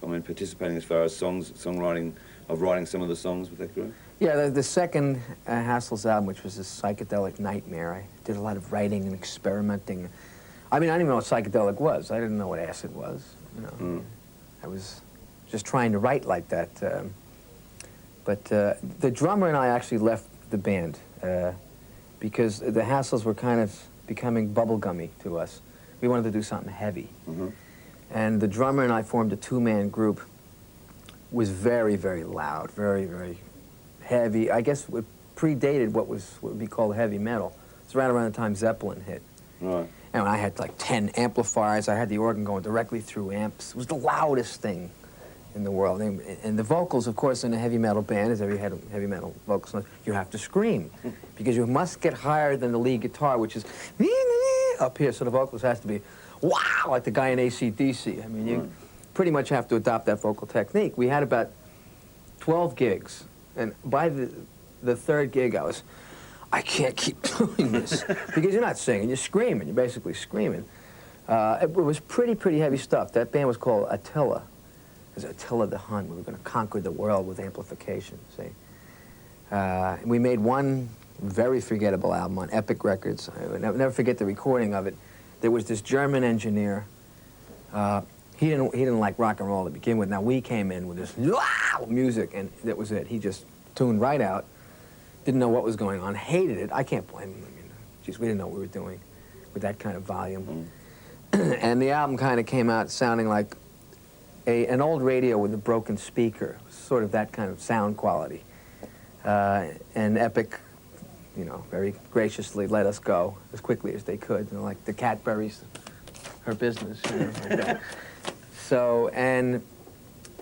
participating as far as songwriting, of writing some of the songs with that group? Yeah, the second Hassels album, which was this psychedelic nightmare, I did a lot of writing and experimenting. I mean, I didn't even know what psychedelic was. I didn't know what acid was, you know. I was just trying to write like that. But the drummer and I actually left the band because the hassles were kind of becoming bubblegummy to us. We wanted to do something heavy. And the drummer and I formed a two-man group. Was very, very loud, very, very heavy. I guess it predated what would be called heavy metal. It's right around the time Zeppelin hit. Right. And I had like 10 amplifiers. I had the organ going directly through amps. It was the loudest thing in the world. And the vocals, of course, in a heavy metal band, as every heavy metal vocals, you have to scream because you must get higher than the lead guitar, which is up here. So the vocals has to be wow, like the guy in AC/DC. I mean, you pretty much have to adopt that vocal technique. We had about 12 gigs, and by the third gig, I can't keep doing this because you're not singing, you're screaming. You're basically screaming. It was pretty heavy stuff. That band was called Attila. It was Attila the Hun. We were going to conquer the world with amplification, see. We made one very forgettable album on Epic Records. I will never forget the recording of it. There was this German engineer. He didn't like rock and roll to begin with. Now we came in with this loud music, and that was it. He just tuned right out. Didn't know what was going on. Hated it. I can't blame him. I mean, geez, we didn't know what we were doing with that kind of volume. And the album kind of came out sounding like an old radio with a broken speaker, sort of that kind of sound quality. And Epic, you know, very graciously let us go as quickly as they could. You know, like the Cadbury's, her business, you know, like that. So, and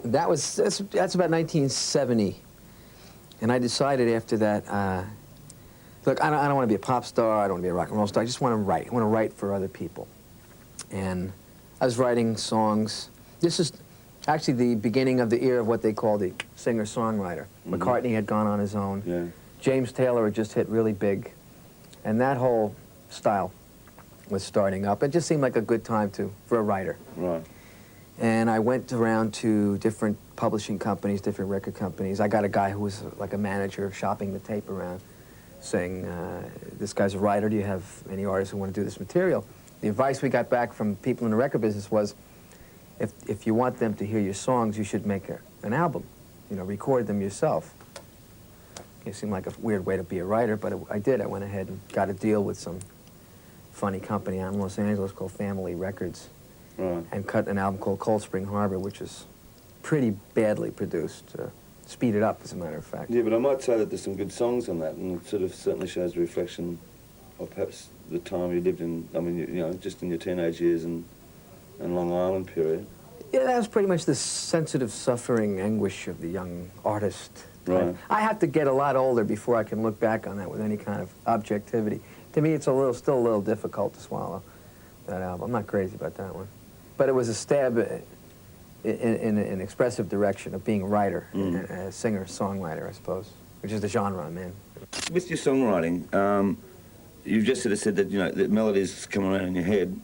that's about 1970. And I decided after that, look, I don't want to be a pop star, I don't want to be a rock and roll star, I just want to write. I want to write for other people. And I was writing songs. This is actually the beginning of the era of what they call the singer-songwriter. McCartney had gone on his own. Yeah. James Taylor had just hit really big. And that whole style was starting up. It just seemed like a good time for a writer. Right. And I went around to different publishing companies, different record companies. I got a guy who was like a manager shopping the tape around saying, this guy's a writer, do you have any artists who want to do this material? The advice we got back from people in the record business was, if you want them to hear your songs, you should make an album, you know, record them yourself. It seemed like a weird way to be a writer, but I did. I went ahead and got a deal with some funny company out in Los Angeles called Family Records. Right. And cut an album called Cold Spring Harbor, which is pretty badly produced, speeded up, as a matter of fact. Yeah, but I might say that there's some good songs on that, and it sort of certainly shows a reflection of perhaps the time you lived in, I mean, you know, just in your teenage years and Long Island period. Yeah, that was pretty much the sensitive suffering anguish of the young artist. Right. I have to get a lot older before I can look back on that with any kind of objectivity. To me, it's still a little difficult to swallow, that album. I'm not crazy about that one. But it was a stab in an expressive direction of being a writer, a singer-songwriter, I suppose, which is the genre I'm in. With your songwriting, you've just sort of said that, you know, the melodies come around in your head,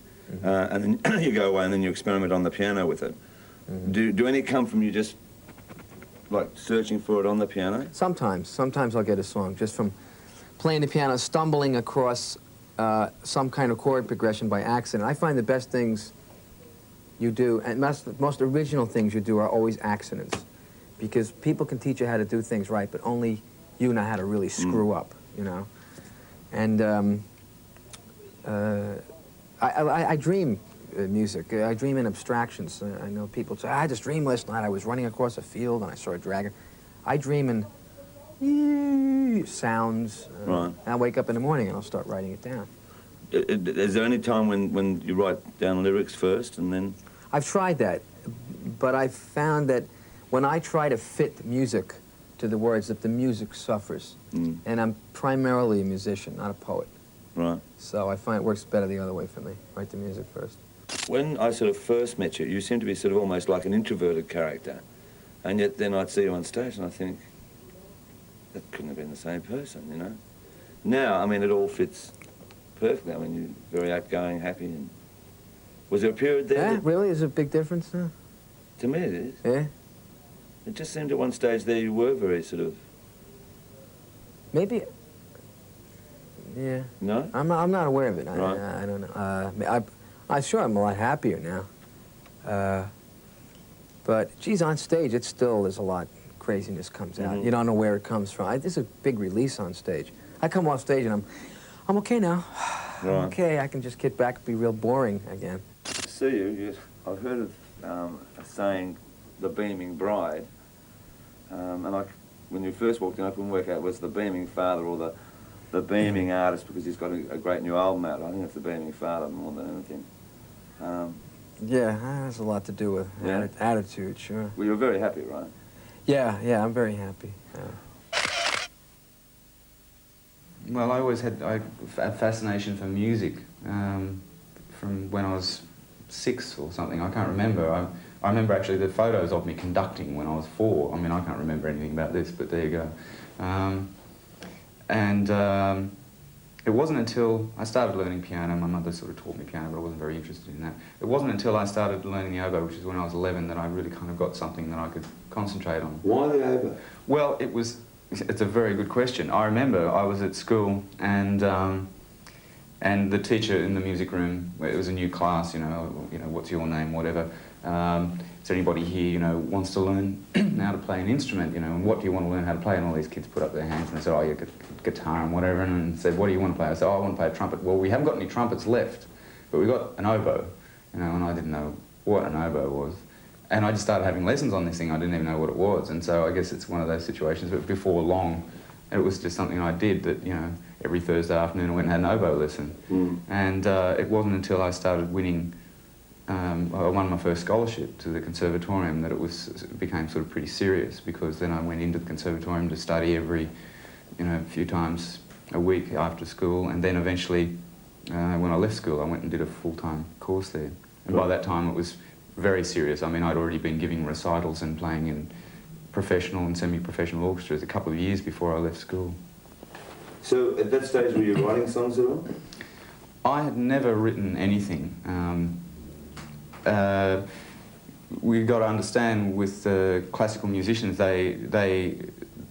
and then you go away and then you experiment on the piano with it. Do any come from you just, like, searching for it on the piano? Sometimes I'll get a song just from playing the piano, stumbling across some kind of chord progression by accident. I find the best things you do, and most original things you do are always accidents, because people can teach you how to do things right, but only you know how to really screw up, you know. And I dream music. I dream in abstractions. I know people say, I had this dream last night. I was running across a field and I saw a dragon. I dream in sounds. Right. And I'll wake up in the morning and I'll start writing it down. Is there any time when you write down lyrics first and then? I've tried that, but I've found that when I try to fit music to the words, that the music suffers. And I'm primarily a musician, not a poet. Right. So I find it works better the other way for me. Write the music first. When I sort of first met you, you seemed to be sort of almost like an introverted character. And yet then I'd see you on stage and I think, that couldn't have been the same person, you know? Now, I mean, it all fits perfectly. I mean, you're very outgoing, happy. And was there a period there? Yeah, really? Is there a big difference now? To me, it is. Yeah? It just seemed at one stage there you were very sort of... Maybe... Yeah. No? I'm not aware of it. Right. I don't know. I'm sure I'm a lot happier now. But, geez, on stage, it still, there's a lot craziness comes out. You don't know where it comes from. This is a big release on stage. I come off stage and I'm okay now. I'm okay, I can just get back and be real boring again. See you, I've heard of a saying, the beaming bride, and when you first walked in, I couldn't work out was the beaming father or the beaming artist, because he's got a great new album out. I think it's the beaming father more than anything. Yeah, that has a lot to do with attitude, sure. Well, you're very happy, right? Yeah, I'm very happy. Well, I always had a fascination for music from when I was 6 or something. I can't remember. I remember actually the photos of me conducting when I was 4. I mean, I can't remember anything about this, but there you go. It wasn't until I started learning piano, my mother sort of taught me piano, but I wasn't very interested in that. It wasn't until I started learning the oboe, which is when I was 11, that I really kind of got something that I could concentrate on. Why the oboe? Well, it's a very good question. I remember I was at school and the teacher in the music room, it was a new class, you know, what's your name, whatever. Is there anybody here, you know, wants to learn how to play an instrument, you know, and what do you want to learn how to play? And all these kids put up their hands and they said, oh, yeah, guitar and whatever, and said, what do you want to play? I said, oh, I want to play a trumpet. Well, we haven't got any trumpets left, but we've got an oboe, you know, and I didn't know what an oboe was. And I just started having lessons on this thing. I didn't even know what it was. And so I guess it's one of those situations, but before long, it was just something I did that, you know, every Thursday afternoon I went and had an oboe lesson. And it wasn't until I started winning, I won my first scholarship to the conservatorium that it became sort of pretty serious, because then I went into the conservatorium to study every, you know, few times a week after school, and then eventually, when I left school, I went and did a full-time course there. And by that time it was very serious. I mean, I'd already been giving recitals and playing in professional and semi-professional orchestras a couple of years before I left school. So at that stage, were you writing songs at all? I had never written anything. We've got to understand with classical musicians, they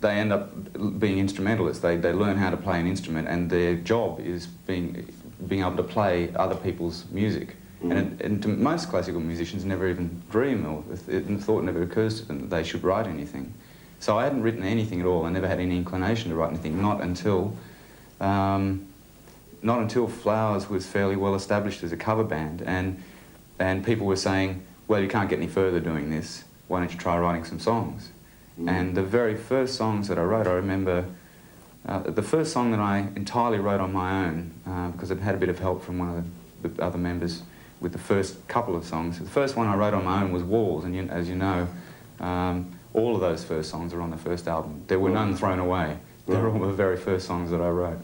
end up being instrumentalists. They learn how to play an instrument, and their job is being able to play other people's music. And to most classical musicians never even dream, or the thought never occurs to them that they should write anything. So I hadn't written anything at all. I never had any inclination to write anything, not until Flowers was fairly well established as a cover band, and people were saying, well, you can't get any further doing this, why don't you try writing some songs? And the very first songs that I wrote, I remember the first song that I entirely wrote on my own, because I'd had a bit of help from one of the other members with the first couple of songs. The first one I wrote on my own was Walls, and as you know, all of those first songs are on the first album. There were none thrown away. They're all the very first songs that I wrote.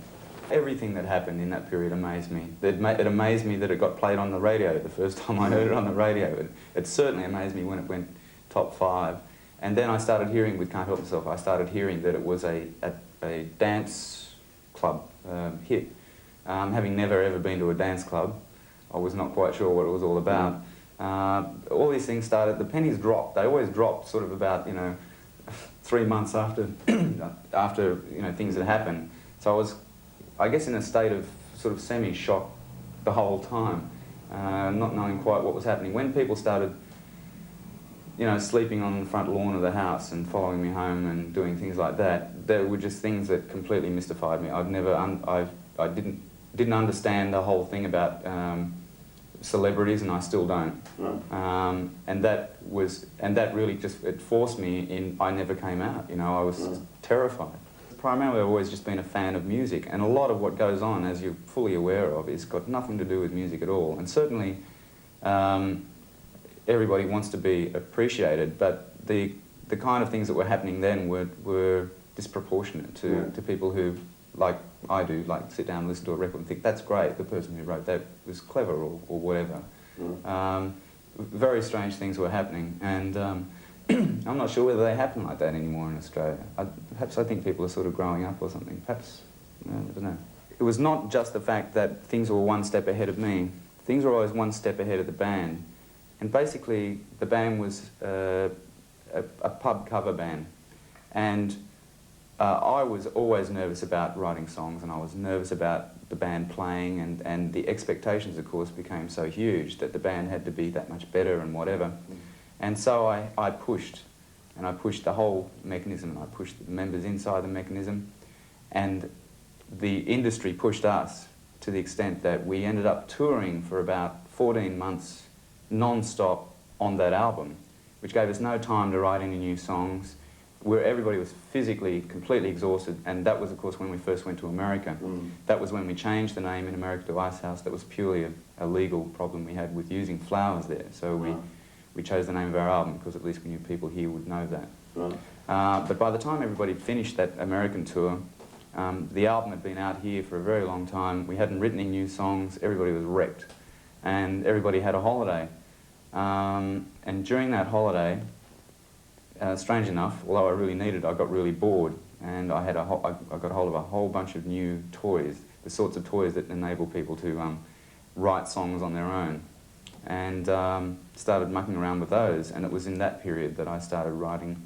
Everything that happened in that period amazed me. It amazed me that it got played on the radio the first time I heard it on the radio. It certainly amazed me when it went top 5. And then I started hearing, with Can't Help Myself, I started hearing that it was a dance club hit. Having never ever been to a dance club, I was not quite sure what it was all about. All these things started, the pennies dropped. They always dropped sort of about, 3 months after, things had happened. So I was, I guess, in a state of sort of semi-shock the whole time, not knowing quite what was happening. When people started, sleeping on the front lawn of the house and following me home and doing things like that, there were just things that completely mystified me. I didn't understand the whole thing about celebrities, and I still don't. And that really just, it forced me in. I never came out. I was terrified. Primarily, I've always just been a fan of music, and a lot of what goes on, as you're fully aware of, is got nothing to do with music at all. And certainly, everybody wants to be appreciated, but the kind of things that were happening then were disproportionate to people who, like I do, like sit down and listen to a record and think, that's great, the person who wrote that was clever, or whatever. Very strange things were happening, and I'm not sure whether they happen like that anymore in Australia. Perhaps I think people are sort of growing up or something. Perhaps, I don't know. It was not just the fact that things were one step ahead of me. Things were always one step ahead of the band. And basically, the band was a pub cover band. And I was always nervous about writing songs, and I was nervous about the band playing, and the expectations, of course, became so huge that the band had to be that much better and whatever. And so I pushed, and I pushed the whole mechanism, and I pushed the members inside the mechanism, and the industry pushed us to the extent that we ended up touring for about 14 months non-stop on that album, which gave us no time to write any new songs, where everybody was physically completely exhausted, and that was, of course, when we first went to America. That was when we changed the name in America to Ice House. That was purely a legal problem we had with using flowers there, so we chose the name of our album because at least we knew people here would know that. But by the time everybody finished that American tour, the album had been out here for a very long time. We hadn't written any new songs. Everybody was wrecked, and everybody had a holiday. And during that holiday, strange enough, although I really needed it, I got really bored, and I got hold of a whole bunch of new toys, the sorts of toys that enable people to write songs on their own, and started mucking around with those. And it was in that period that I started writing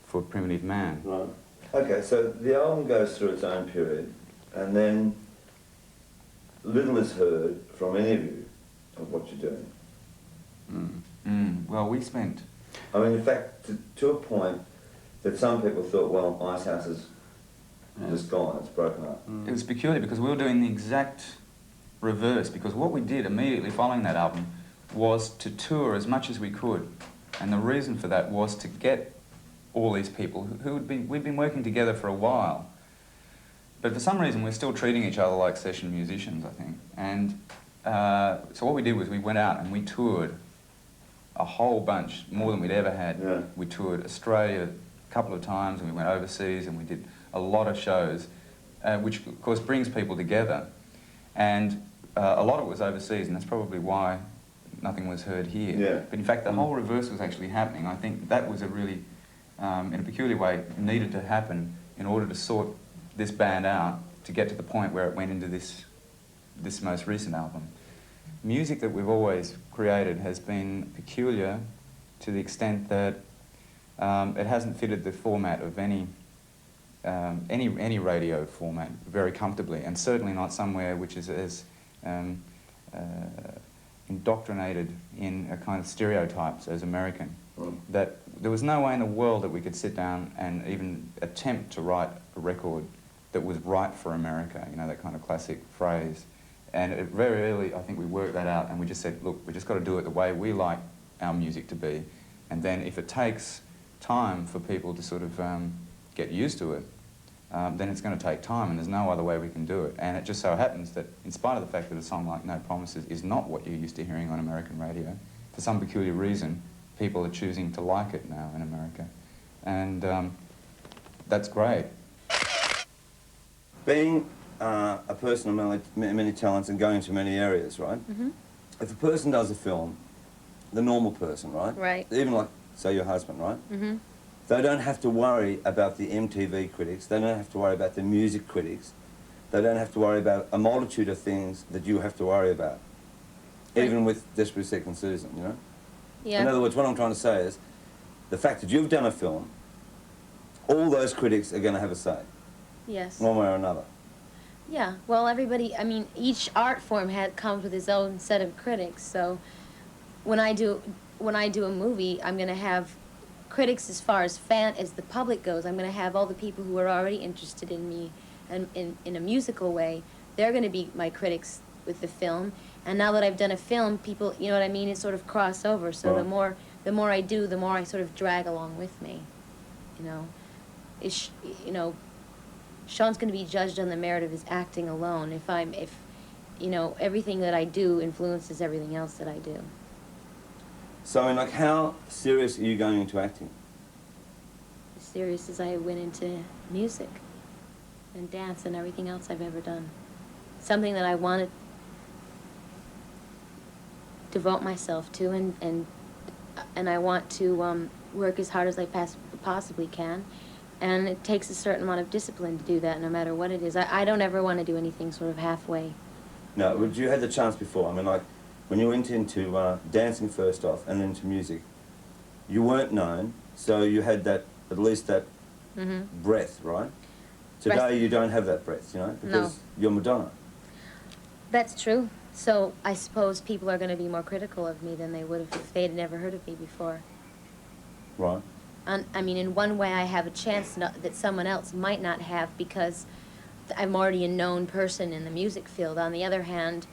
for Primitive Man. Right. Okay, so the album goes through its own period, and then little is heard from any of you of what you're doing. Well, we spent... I mean, in fact, to a point that some people thought, well, Ice House is just gone, it's broken up. It was peculiar because we were doing the exact reverse, because what we did immediately following that album was to tour as much as we could. And the reason for that was to get all these people we'd been working together for a while, but for some reason we're still treating each other like session musicians, I think. And so what we did was we went out and we toured a whole bunch, more than we'd ever had. Yeah. We toured Australia a couple of times, and we went overseas, and we did a lot of shows, which of course brings people together. And a lot of it was overseas, and that's probably why nothing was heard here. Yeah. But in fact, the whole reverse was actually happening. I think that was a really, in a peculiar way, needed to happen in order to sort this band out to get to the point where it went into this most recent album. Music that we've always created has been peculiar to the extent that it hasn't fitted the format of any radio format very comfortably, and certainly not somewhere which is as indoctrinated in a kind of stereotypes as American. That there was no way in the world that we could sit down and even attempt to write a record that was right for America, you know, that kind of classic phrase. And very early, I think we worked that out, and we just said, look, we just got to do it the way we like our music to be. And then if it takes time for people to sort of get used to it, then it's going to take time, and there's no other way we can do it. And it just so happens that, in spite of the fact that a song like No Promises is not what you're used to hearing on American radio, for some peculiar reason, people are choosing to like it now in America. And that's great. Being a person of many talents and going to many areas, right? If a person does a film, the normal person, right? Right. Even like, say, your husband, right? They don't have to worry about the MTV critics. They don't have to worry about the music critics. They don't have to worry about a multitude of things that you have to worry about, even with Desperate Second Susan, you know? Yeah. In other words, what I'm trying to say is, the fact that you've done a film, all those critics are going to have a say. Yes. One way or another. Yeah, well, everybody, I mean, each art form comes with its own set of critics, so when I do a movie, I'm going to have critics as far as the public goes. I'm going to have all the people who are already interested in me and in a musical way. They're going to be my critics with the film, and now that I've done a film, people, you know what I mean, it's sort of crossover, so the more I do, the more I sort of drag along with me, you know. You know, Sean's going to be judged on the merit of his acting alone. If you know, everything that I do influences everything else that I do. So, I mean, like, how serious are you going into acting? As serious as I went into music and dance and everything else I've ever done. Something that I want to devote myself to, and I want to work as hard as I possibly can. And it takes a certain amount of discipline to do that, no matter what it is. I don't ever want to do anything sort of halfway. No, but you had the chance before. I mean, like, when you went into dancing first off and then into music, you weren't known, so you had that, at least that breath, right? Today you don't have that breath, you know, because you're Madonna. That's true. So I suppose people are going to be more critical of me than they would have if they had never heard of me before. Right. And, I mean, in one way I have a chance that someone else might not have because I'm already a known person in the music field. On the other hand,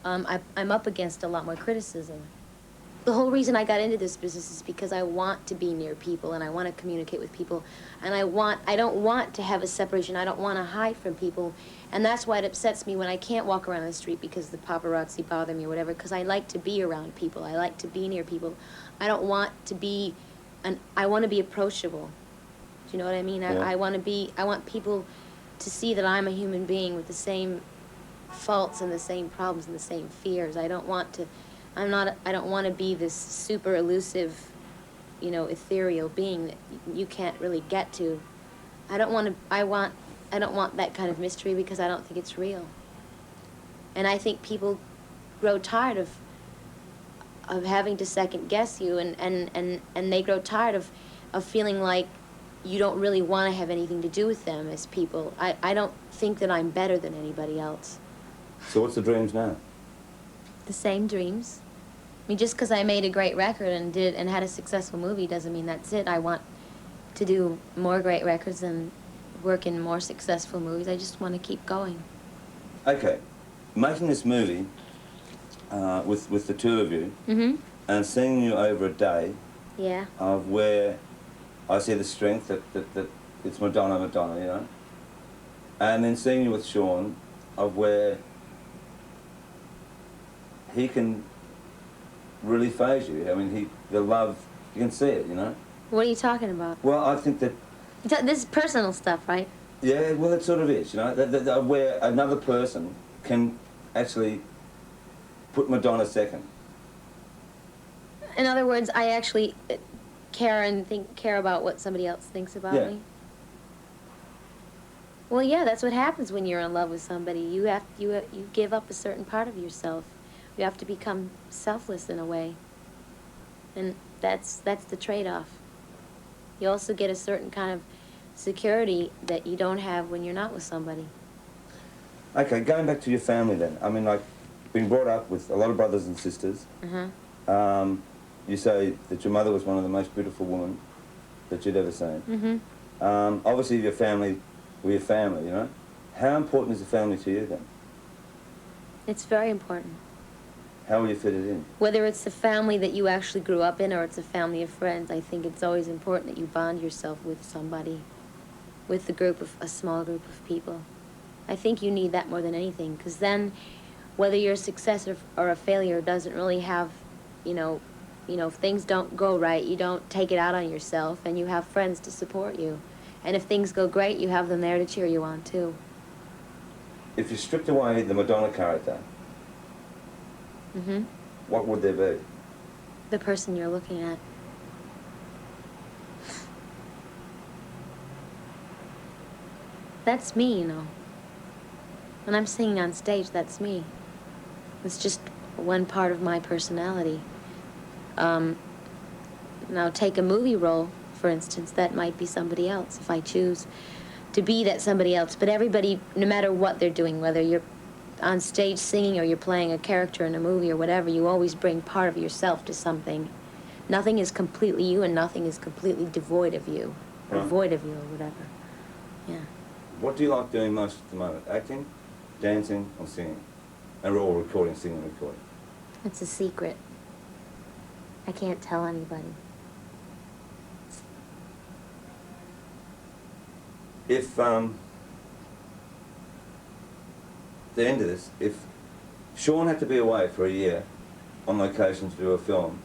I'm up against a lot more criticism. The whole reason I got into this business is because I want to be near people and I want to communicate with people. And I don't want to have a separation. I don't want to hide from people. And that's why it upsets me when I can't walk around the street because the paparazzi bother me or whatever, because I like to be around people. I like to be near people. I don't want to be, I want to be approachable. Do you know what I mean? Yeah. I want people to see that I'm a human being with the same faults and the same problems and the same fears. I don't want to be this super elusive, you know, ethereal being that you can't really get to. I don't want that kind of mystery because I don't think it's real. And I think people grow tired of having to second guess you and they grow tired of feeling like you don't really want to have anything to do with them as people. I don't think that I'm better than anybody else. So what's the dreams now? The same dreams. I mean, just because I made a great record and had a successful movie doesn't mean that's it. I want to do more great records and work in more successful movies. I just want to keep going. Okay, making this movie with the two of you and seeing you over a day Yeah. of where I see the strength that it's Madonna, you know, and then seeing you with Sean of where he can really phase you. I mean, the love, you can see it, you know. What are you talking about? Well, I think that... This is personal stuff, right? Yeah, well, it sort of is, you know, that where another person can actually put Madonna second. In other words, I actually care about what somebody else thinks about me. Well, yeah, that's what happens when you're in love with somebody. You give up a certain part of yourself. You have to become selfless in a way. And that's the trade-off. You also get a certain kind of security that you don't have when you're not with somebody. Okay, going back to your family then. I mean, like, being brought up with a lot of brothers and sisters. You say that your mother was one of the most beautiful women that you'd ever seen. Obviously, your family were your family, you know. How important is the family to you then? It's very important. How will you fit it in? Whether it's the family that you actually grew up in or it's a family of friends, I think it's always important that you bond yourself with somebody, with a small group of people. I think you need that more than anything, because then whether you're a success or a failure doesn't really have, if things don't go right, you don't take it out on yourself, and you have friends to support you. And if things go great, you have them there to cheer you on, too. If you stripped away the Madonna character, what would there be? The person you're looking at. That's me, you know. When I'm singing on stage, that's me. It's just one part of my personality. Now, take a movie role, for instance, that might be somebody else if I choose to be that somebody else. But everybody, no matter what they're doing, whether you're on stage singing or you're playing a character in a movie or whatever, you always bring part of yourself to something. Nothing is completely you and nothing is completely devoid of you, or void of you, or whatever. Yeah. What do you like doing most at the moment? Acting, dancing, or singing? And we're all recording, singing and recording. It's a secret. I can't tell anybody. If, the end of this, if Sean had to be away for a year on location to do a film,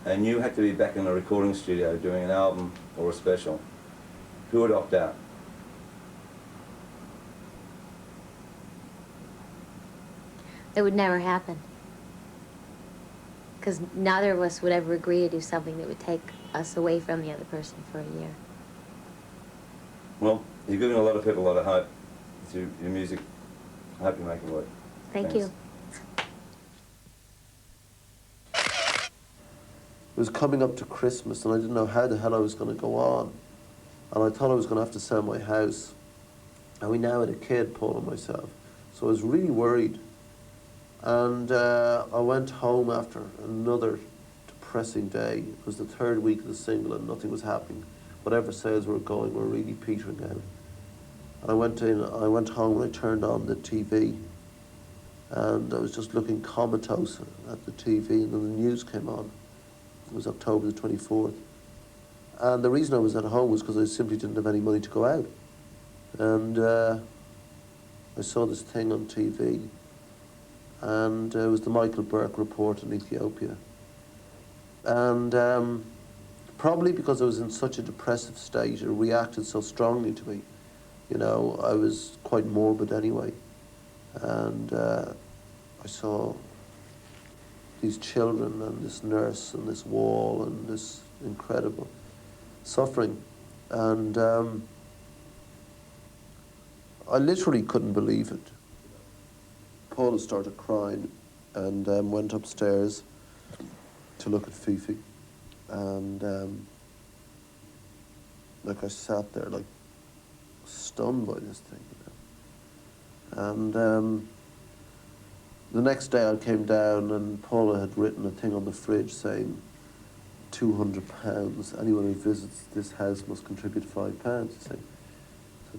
and you had to be back in a recording studio doing an album or a special, who would opt out? It would never happen. Because neither of us would ever agree to do something that would take us away from the other person for a year. Well, you're giving a lot of people a lot of hope with your music. I hope you make it work. Thank you. It was coming up to Christmas and I didn't know how the hell I was going to go on. And I thought I was going to have to sell my house. And we now had a kid, Paul and myself. So I was really worried. And I went home after another depressing day. It was the third week of the single and nothing was happening. Whatever sales were going were really petering out. And I went home and I turned on the TV and I was just looking comatose at the TV, and then the news came on. It was October the 24th. And the reason I was at home was because I simply didn't have any money to go out. And I saw this thing on TV, and it was the Michael Burke report in Ethiopia. And probably because I was in such a depressive state, it reacted so strongly to me. You know, I was quite morbid anyway. And I saw these children and this nurse and this wall and this incredible suffering. And I literally couldn't believe it. Paula started crying and went upstairs to look at Fifi. And like I sat there like stunned by this thing, you know. And the next day I came down and Paula had written a thing on the fridge saying £200. Anyone who visits this house must contribute £5. So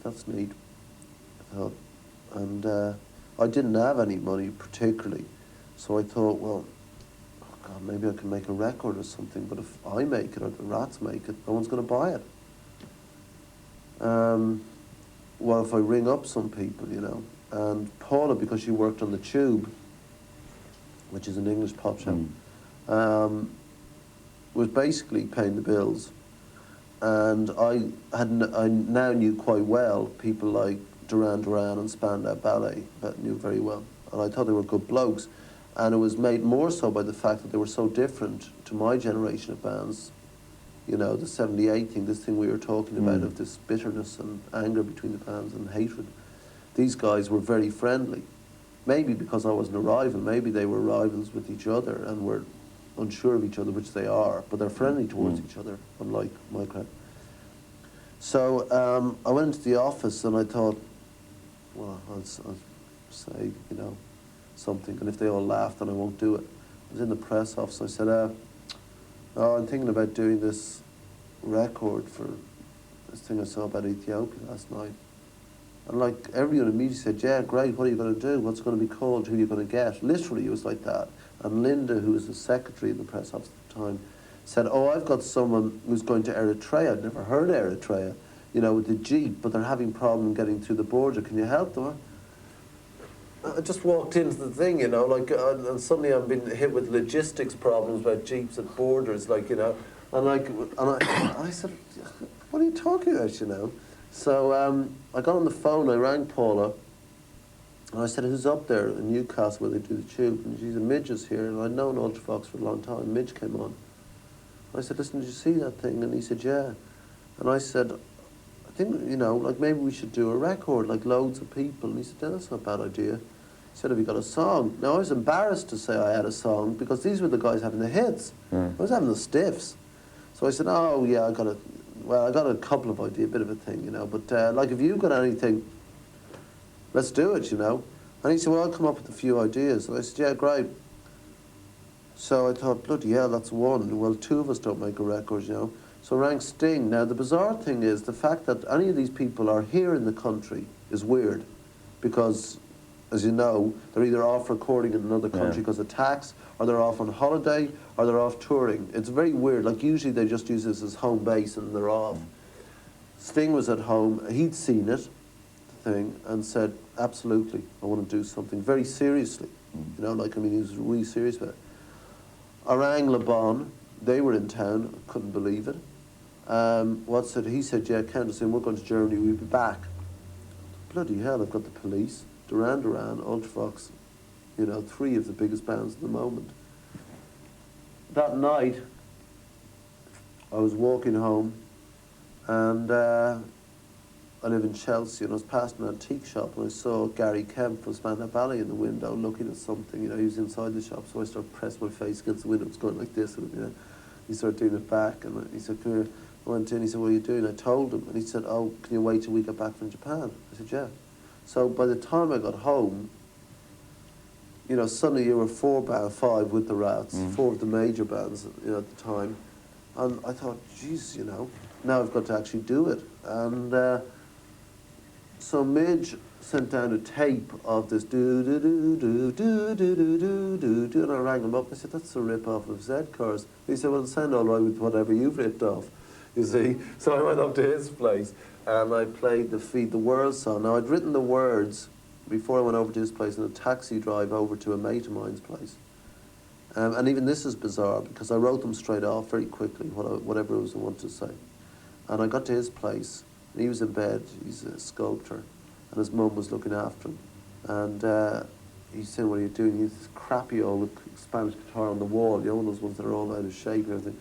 that's neat, I thought. And I didn't have any money particularly, so I thought, well, oh God, maybe I can make a record or something, but if I make it or the Rats make it, no one's going to buy it. Well, if I ring up some people, you know. And Paula, because she worked on the Tube, which is an English pop show, was basically paying the bills. And I now knew quite well people like Duran Duran and Spandau Ballet, that knew very well. And I thought they were good blokes. And it was made more so by the fact that they were so different to my generation of bands. You know, the 78 thing, this thing we were talking about of this bitterness and anger between the bands and hatred. These guys were very friendly. Maybe because I wasn't a rival, maybe they were rivals with each other and were unsure of each other, which they are, but they're friendly towards each other, unlike my crowd. So I went into the office and I thought, well, I'll say, you know, something, and if they all laugh, then I won't do it. I was in the press office, I said, oh, I'm thinking about doing this record for this thing I saw about Ethiopia last night. And like everyone immediately said, yeah, great, what are you going to do? What's it going to be called? Who are you going to get? Literally, it was like that. And Linda, who was the secretary in the press office at the time, said, oh, I've got someone who's going to Eritrea. I'd never heard of Eritrea, you know, with the Jeep, but they're having problem getting through the border. Can you help them? I just walked into the thing, you know, like, and suddenly I've been hit with logistics problems about Jeeps at borders, like, you know, and I said, what are you talking about, you know? So I got on the phone, I rang Paula, and I said, who's up there in Newcastle where they do the Tube? And she said, Midge is here, and I'd known Ultravox for a long time. Midge came on. I said, listen, did you see that thing? And he said, yeah. And I said, I think, you know, like maybe we should do a record, like loads of people. And he said, yeah, that's not a bad idea. He said, have you got a song? Now, I was embarrassed to say I had a song because these were the guys having the hits. I was having the stiffs. So I said, oh, yeah, I got a couple of ideas, a bit of a thing, you know. But, like, if you've got anything, let's do it, you know. And he said, well, I'll come up with a few ideas. And I said, yeah, great. So I thought, bloody hell, that's one. Well, two of us don't make a record, you know. So I rang Sting. Now, the bizarre thing is the fact that any of these people are here in the country is weird because, as you know, they're either off recording in another country because of tax, or they're off on holiday, or they're off touring. It's very weird. Like, usually they just use this as home base and they're off. Sting was at home. He'd seen it, the thing, and said, absolutely, I want to do something very seriously. You know, like, I mean, he was really serious about it. I rang Le Bon. They were in town. I couldn't believe it. He said, yeah, count us in. We're going to Germany. We'll be back. Bloody hell, I've got the Police, Duran Duran, Ultravox, you know, three of the biggest bands at the moment. That night, I was walking home, and I live in Chelsea, and I was past an antique shop, and I saw Gary Kemp from Spandau Ballet in the window looking at something. You know, he was inside the shop, so I started pressing my face against the window. It was going like this, and, you know, he started doing it back, and he said, come here. I went in, he said, what are you doing? I told him, and he said, oh, can you wait till we get back from Japan? I said, yeah. So by the time I got home, you know, suddenly you were 5 with the Rats, 4 of the major bands, you know, at the time. And I thought, geez, you know, now I've got to actually do it. And so Midge sent down a tape of this do-do-do-do-do-do-do-do-do, and I rang him up. I said, that's a rip-off of Z-Cars. He said, well, it'll sound all right with whatever you've ripped off, you see. So I went up to his place, and I played the Feed the World song. Now, I'd written the words before I went over to his place in a taxi drive over to a mate of mine's place. And even this is bizarre, because I wrote them straight off very quickly, whatever it was I wanted to say. And I got to his place, and he was in bed. He's a sculptor, and his mum was looking after him. And he said, what are you doing? He's this crappy old Spanish guitar on the wall, you know, those ones that are all out of shape and everything.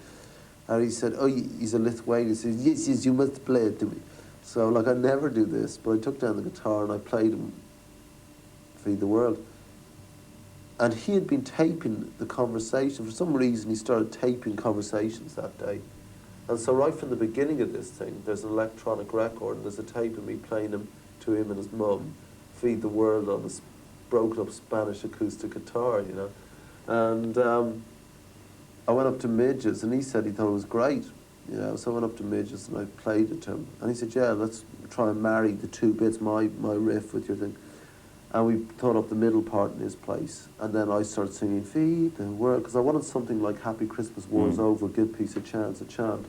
And he said, oh, he's a Lithuanian. He says, yes, yes, you must play it to me. So, like, I never do this, but I took down the guitar and I played him Feed the World. And he had been taping the conversation. For some reason, he started taping conversations that day. And so right from the beginning of this thing, there's an electronic record, and there's a tape of me playing him to him and his mum, Feed the World on this broken-up Spanish acoustic guitar, you know. And I went up to Midge's, and he said he thought it was great, you know. So I went up to Midge's, and I played it to him. And he said, yeah, let's try and marry the 2 bits, my riff with your thing. And we thought up the middle part in his place. And then I started singing, Feed the World, because I wanted something like Happy Christmas, War's Over, Give Peace a Chance, a chant.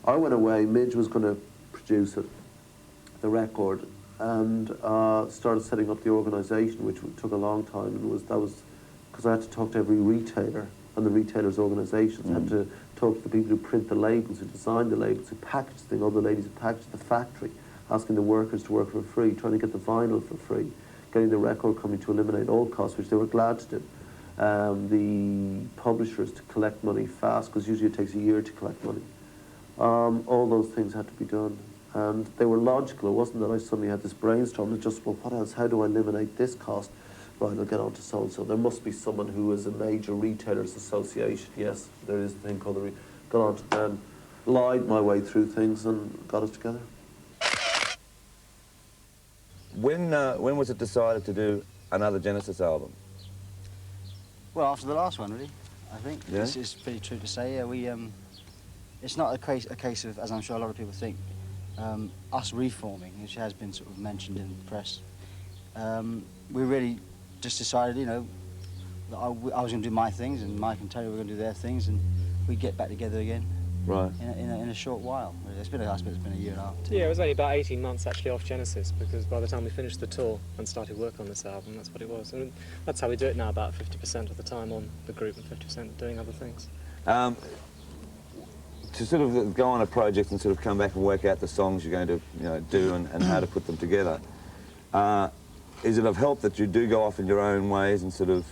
I went away, Midge was going to produce it, the record, and started setting up the organisation, which took a long time. And that was because I had to talk to every retailer and the retailers' organisations. I had to talk to the people who print the labels, who design the labels, who package the thing, all the ladies who package the factory, asking the workers to work for free, trying to get the vinyl for free, getting the record company to eliminate all costs, which they were glad to do. The publishers to collect money fast, because usually it takes a year to collect money. All those things had to be done. And they were logical. It wasn't that I suddenly had this brainstorm. It was just, well, what else? How do I eliminate this cost? Right, I'll get on to so-and-so. There must be someone who is a major retailers association. Yes, there is a thing called the... Got on to then, lied my way through things and got it together. When was it decided to do another Genesis album? Well, after the last one, really, I think. Yeah? This is pretty true to say. Yeah, we... it's not a case of, as I'm sure a lot of people think, us reforming, which has been sort of mentioned in the press. We really just decided, you know, that I was going to do my things, and Mike and Terry were going to do their things, and we'd get back together again. Right. In a short while. I suppose it's been a year and a half. Yeah, it was only about 18 months actually off Genesis, because by the time we finished the tour and started work on this album, that's what it was. And that's how we do it now, about 50% of the time on the group and 50% doing other things. To sort of go on a project and sort of come back and work out the songs you're going to, you know, do and how to put them together, is it of help that you do go off in your own ways and sort of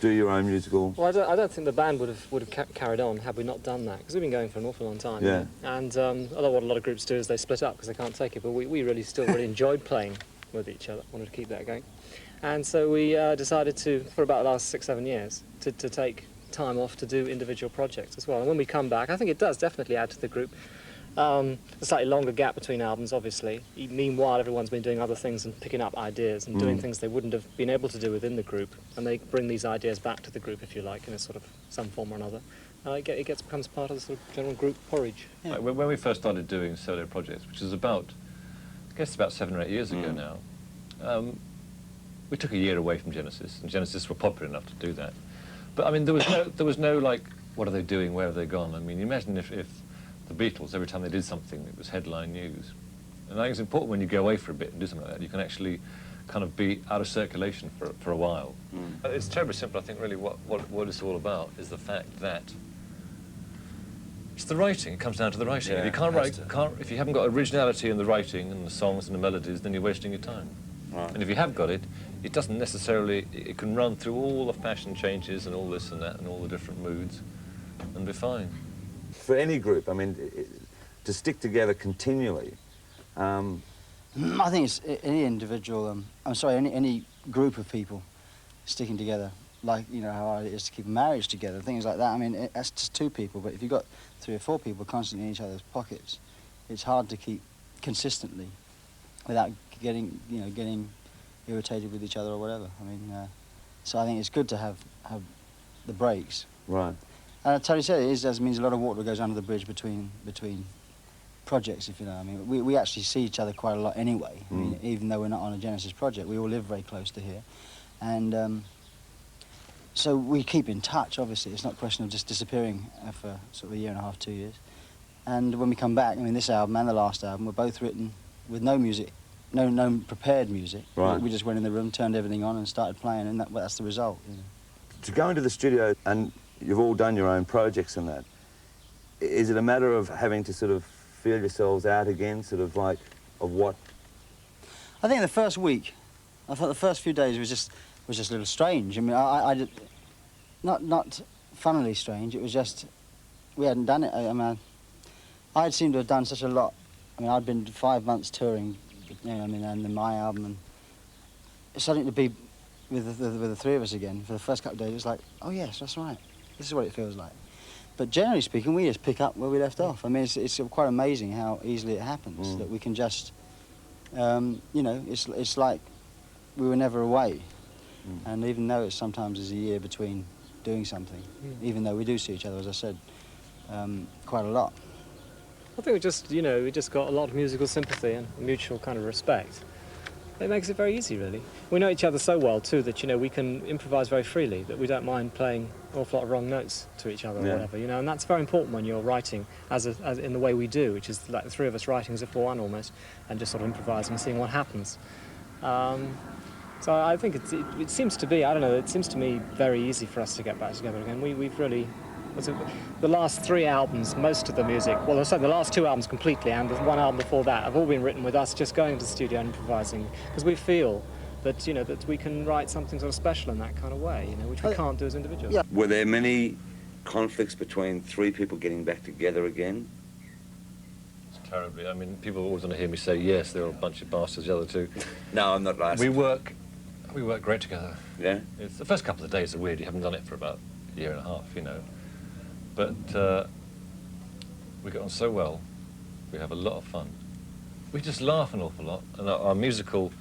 do your own musical... Well, I don't think the band would have carried on had we not done that, because we've been going for an awful long time. Yeah. And what a lot of groups do is they split up because they can't take it, but we really still really enjoyed playing with each other, wanted to keep that going. And so we decided to, for about the last 6-7 years, to take time off to do individual projects as well. And when we come back, I think it does definitely add to the group. A slightly longer gap between albums, obviously. Meanwhile, everyone's been doing other things and picking up ideas and doing things they wouldn't have been able to do within the group, and they bring these ideas back to the group, if you like, in a sort of some form or another. It becomes part of the sort of general group porridge. Yeah. Like when we first started doing solo projects, which is about, I guess about 7 or 8 years ago now, we took a year away from Genesis, and Genesis were popular enough to do that. But I mean, there was no like, what are they doing? Where have they gone? I mean, imagine if the Beatles, every time they did something, it was headline news. And I think it's important when you go away for a bit and do something like that, you can actually kind of be out of circulation for a while. It's terribly simple. I think really what it's all about is the fact that it's the writing. It comes down to the writing. Yeah, if you can't write, if you haven't got originality in the writing and the songs and the melodies, then you're wasting your time. Right. And if you have got it, it doesn't necessarily, it can run through all the fashion changes and all this and that and all the different moods and be fine. For any group, I mean, to stick together continually. I think it's any individual, any group of people sticking together, like, you know, how hard it is to keep a marriage together, things like that. I mean, that's just 2 people, but if you've got 3 or 4 people constantly in each other's pockets, it's hard to keep consistently without getting irritated with each other or whatever. I mean, so I think it's good to have the breaks. Right. And I totally said it does means a lot of water goes under the bridge between projects, if you know. I mean, we actually see each other quite a lot anyway. I mean, even though we're not on a Genesis project, we all live very close to here, and so we keep in touch. Obviously, it's not a question of just disappearing for sort of a year and a half, 2 years. And when we come back, I mean, this album and the last album were both written with no music, no prepared music. Right. We just went in the room, turned everything on, and started playing, and that's the result. You know. To go into the studio, and you've all done your own projects and that, is it a matter of having to sort of feel yourselves out again, sort of like, of what? I think the first week, I thought the first few days was just a little strange. I mean, I not funnily strange. It was just we hadn't done it. I mean, I'd seemed to have done such a lot. I mean, I'd been 5 months touring, you know. I mean, and then my album, and suddenly to be with the three of us again for the first couple of days, it was like, oh yes, that's right. This is what it feels like. But generally speaking, we just pick up where we left off. I mean, it's quite amazing how easily it happens that we can just, you know, it's like we were never away. And even though it sometimes is a year between doing something, even though we do see each other, as I said, quite a lot. I think we just got a lot of musical sympathy and mutual kind of respect. It makes it very easy, really. We know each other so well, too, that, you know, we can improvise very freely, that we don't mind playing an awful lot of wrong notes to each other or whatever, you know, and that's very important when you're writing as in the way we do, which is like the three of us writing as if we're one almost, and just sort of improvising and seeing what happens. So I think it seems to be, I don't know, it seems to me very easy for us to get back together again. We've really... The last 3 albums, most of the music, well, sorry, the last 2 albums completely, and the 1 album before that, have all been written with us just going to the studio and improvising, because we feel that, you know, that we can write something sort of special in that kind of way, you know, which we can't do as individuals. Yeah. Were there many conflicts between 3 people getting back together again? It's terribly. I mean, people always want to hear me say, yes, they're a bunch of bastards, the other 2. No, I'm not asking. We work great together. Yeah? The first couple of days are weird. You haven't done it for about a year and a half, you know. But we get on so well. We have a lot of fun. We just laugh an awful lot, and our musical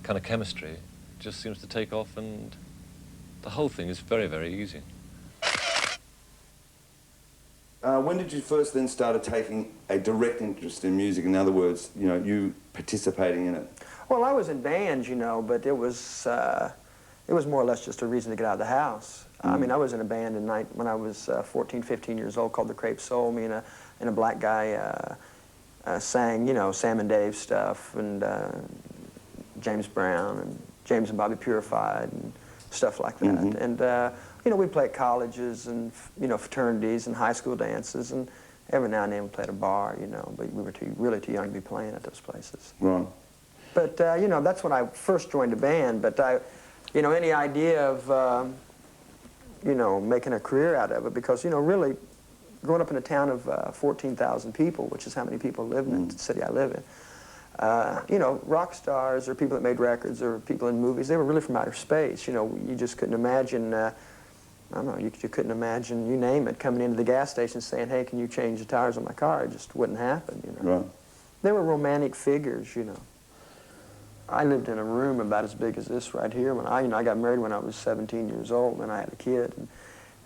kind of chemistry just seems to take off, and the whole thing is very, very easy. When did you first then started taking a direct interest in music? In other words, you know, you participating in it? Well, I was in bands, you know, but it was more or less just a reason to get out of the house. I mean, I was in a band when I was 14, 15 years old called the Crepe Soul. Me and a black guy sang, you know, Sam and Dave stuff, and James Brown, and James and Bobby Purified, and stuff like that. And, you know, we'd play at colleges and, you know, fraternities and high school dances, and every now and then we played at a bar, you know, but we were really too young to be playing at those places. Right. But, you know, that's when I first joined a band, but you know, any idea of, you know, making a career out of it, because, you know, really, growing up in a town of 14,000 people, which is how many people live in the city I live in, you know, rock stars or people that made records or people in movies, they were really from outer space. You know, you just couldn't imagine, I don't know, you couldn't imagine, you name it, coming into the gas station saying, hey, can you change the tires on my car? It just wouldn't happen, you know. Right. They were romantic figures, you know. I lived in a room about as big as this right here. When I got married when I was 17 years old, and I had a kid,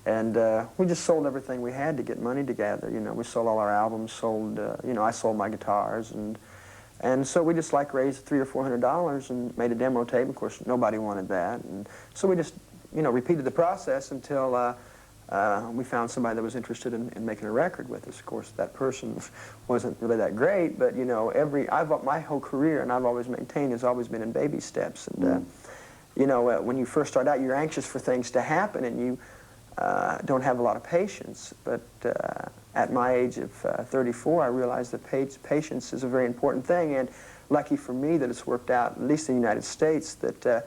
and we just sold everything we had to get money together. You know, we sold all our albums, sold, you know, I sold my guitars, and so we just like raised $300 or $400 and made a demo tape. Of course, nobody wanted that, and so we just, you know, repeated the process until we found somebody that was interested in making a record with us. Of course, that person wasn't really that great, but, you know, my whole career, and I've always maintained, has always been in baby steps. And, you know, when you first start out, you're anxious for things to happen, and you don't have a lot of patience. But at my age of 34, I realized that patience is a very important thing, and lucky for me that it's worked out, at least in the United States, that